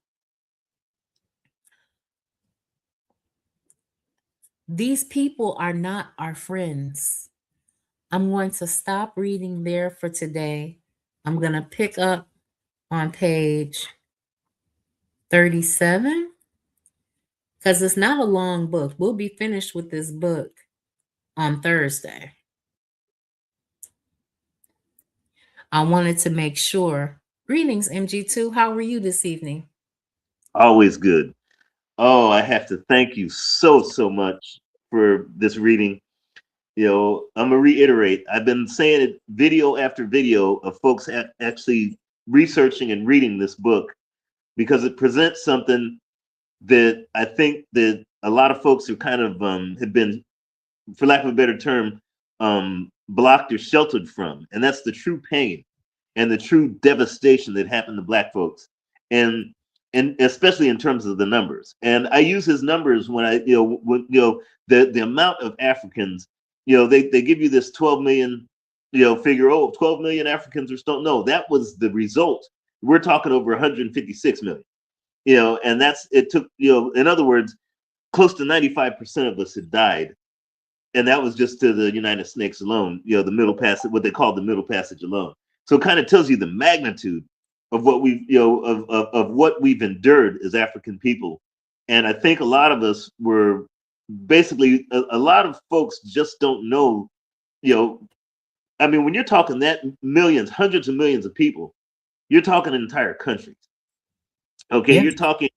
These people are not our friends. I'm going to stop reading there for today. I'm going to pick up on page 37 because it's not a long book. We'll be finished with this book on Thursday. I wanted to make sure. Greetings, MG2. How are you this evening? Always good. Oh, I have to thank you so much for this reading. I'm gonna reiterate. I've been saying it video after video of folks actually researching and reading this book because it presents something that I think that a lot of folks who kind of have been, for lack of a better term, blocked or sheltered from, and that's the true pain and the true devastation that happened to Black folks, and and especially in terms of the numbers. And I use his numbers when I, the amount of Africans, they give you this 12 million, figure. Oh, 12 million Africans or don't know. That was the result. We're talking over 156 million. And that's it took. In other words, close to 95% of us had died, and that was just to the United Snakes alone. The Middle Passage, what they call the Middle Passage alone. So it kind of tells you the magnitude of what we've, of what we've endured as African people. And I think a lot of us were basically a lot of folks just don't know. You know, I mean, when you're talking that millions, hundreds of millions of people, you're talking entire countries. Okay, Yeah. you're talking,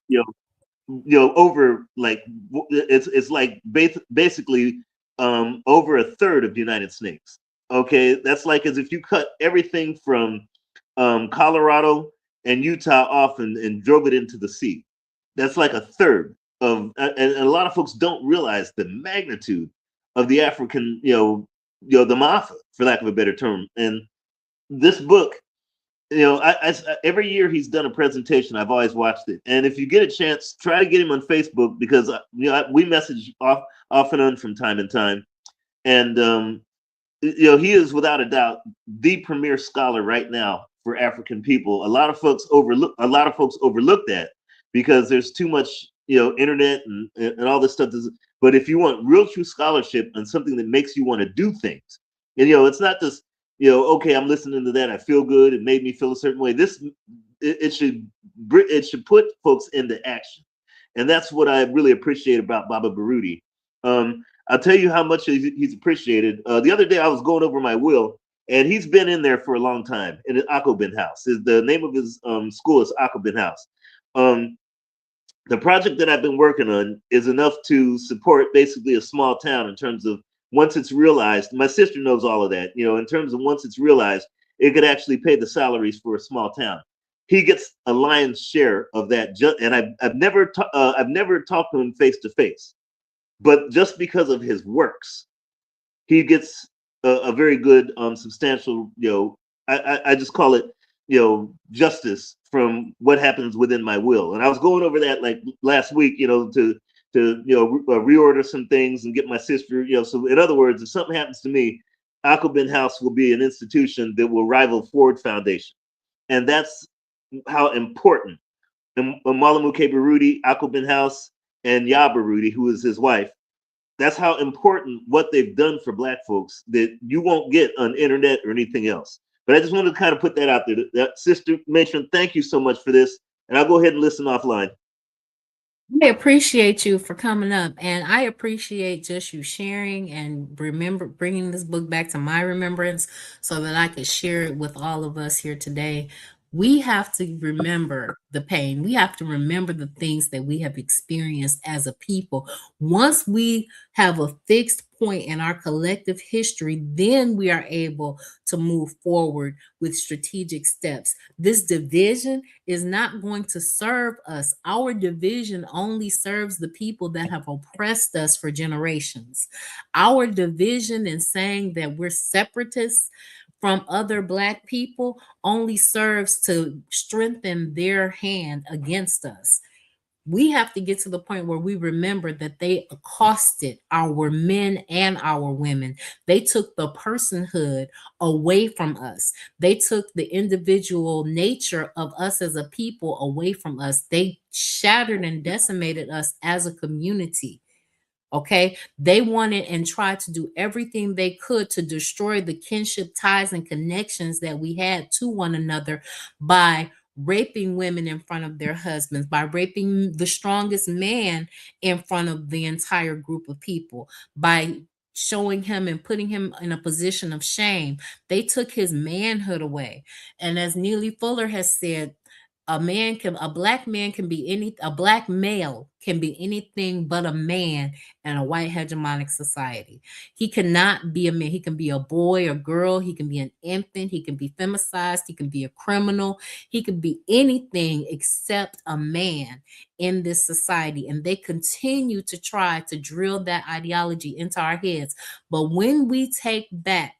over like it's like basically over a third of the United States. Okay, that's like as if you cut everything from Colorado and Utah off and drove it into the sea. That's like a third of, and a lot of folks don't realize the magnitude of the African, the Maafa, for lack of a better term. And this book, every year he's done a presentation. I've always watched it, and if you get a chance, try to get him on Facebook because we message off and on from time to time, and he is without a doubt the premier scholar right now for African people. A lot of folks overlook that because there's too much, internet and all this stuff. But if you want real true scholarship and something that makes you want to do things, and it's not just okay, I'm listening to that, I feel good, it made me feel a certain way. It should put folks into action, and that's what I really appreciate about Baba Baruti. I'll tell you how much he's appreciated. The other day I was going over my will, and he's been in there for a long time in the Akobin House. The name of his school is Akobin House. Um, the project that I've been working on is enough to support basically a small town in terms of once it's realized. My sister knows all of that. In terms of once it's realized, it could actually pay the salaries for a small town. He gets a lion's share of that, and I've never talked to him face to face, but just because of his works, he gets a very good, substantial. I just call it, justice from what happens within my will. And I was going over that like last week, to reorder some things and get my sister. So in other words, if something happens to me, Aquabin House will be an institution that will rival Ford Foundation, and that's how important. And Malamuke Baruti, Aquabin House, and Ya Baruti, who is his wife, that's how important what they've done for Black folks that you won't get on internet or anything else. But I just wanted to kind of put that out there. That sister mentioned, thank you so much for this. And I'll go ahead and listen offline. I appreciate you for coming up, and I appreciate just you sharing and remember bringing this book back to my remembrance so that I could share it with all of us here today. We have to remember the pain. We have to remember the things that we have experienced as a people. Once we have a fixed point in our collective history, then we are able to move forward with strategic steps. This division is not going to serve us. Our division only serves the people that have oppressed us for generations. Our division in saying that we're separatists from other Black people only serves to strengthen their hand against us. We have to get to the point where we remember that they accosted our men and our women. They took the personhood away from us. They took the individual nature of us as a people away from us. They shattered and decimated us as a community. Okay. They wanted and tried to do everything they could to destroy the kinship ties and connections that we had to one another by raping women in front of their husbands, by raping the strongest man in front of the entire group of people, by showing him and putting him in a position of shame. They took his manhood away. And as Neely Fuller has said, A black man can be a black male can be anything but a man in a white hegemonic society. He cannot be a man. He can be a boy or girl. He can be an infant. He can be femicized. He can be a criminal. He could be anything except a man in this society. And they continue to try to drill that ideology into our heads. But when we take back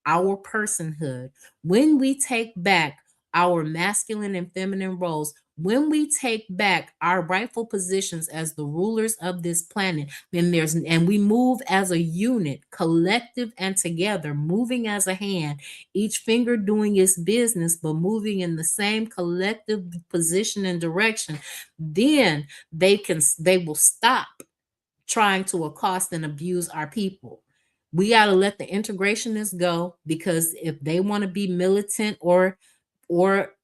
our personhood, when we take back our masculine and feminine roles, when we take back our rightful positions as the rulers of this planet, then and we move as a unit, collective and together, moving as a hand, each finger doing its business, but moving in the same collective position and direction, then they will stop trying to accost and abuse our people. We got to let the integrationists go, because if they want to be militant or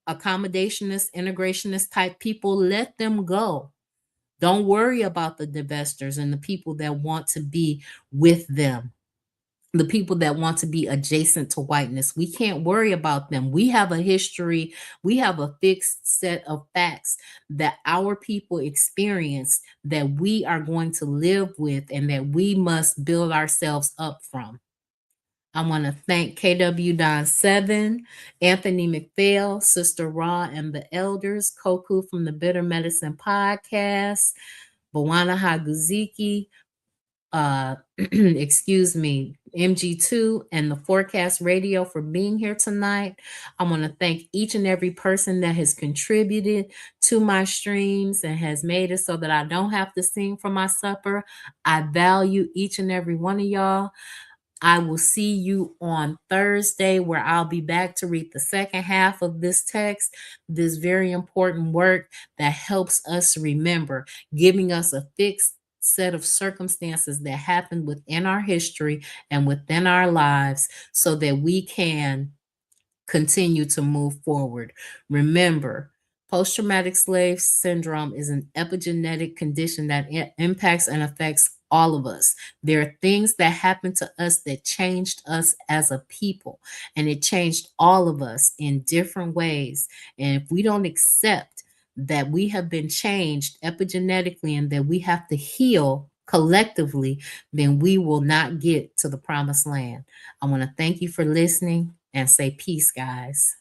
accommodationist, integrationist type people, let them go. Don't worry about the divestors and the people that want to be with them, the people that want to be adjacent to whiteness. We can't worry about them. We have a history, we have a fixed set of facts that our people experienced, that we are going to live with, and that we must build ourselves up from. I want to thank KW Don 7, Anthony McPhail, Sister Raw and the Elders, Koku from the Bitter Medicine Podcast, Bawana Haguziki, excuse me, MG2 and the Forecast Radio for being here tonight. I want to thank each and every person that has contributed to my streams and has made it so that I don't have to sing for my supper. I value each and every one of y'all. I will see you on Thursday, where I'll be back to read the second half of this text, this very important work that helps us remember, giving us a fixed set of circumstances that happened within our history and within our lives, so that we can continue to move forward. Remember, post traumatic slave syndrome is an epigenetic condition that impacts and affects all of us. There are things that happened to us that changed us as a people, and it changed all of us in different ways. And if we don't accept that we have been changed epigenetically and that we have to heal collectively, then we will not get to the promised land. I want to thank you for listening and say peace, guys.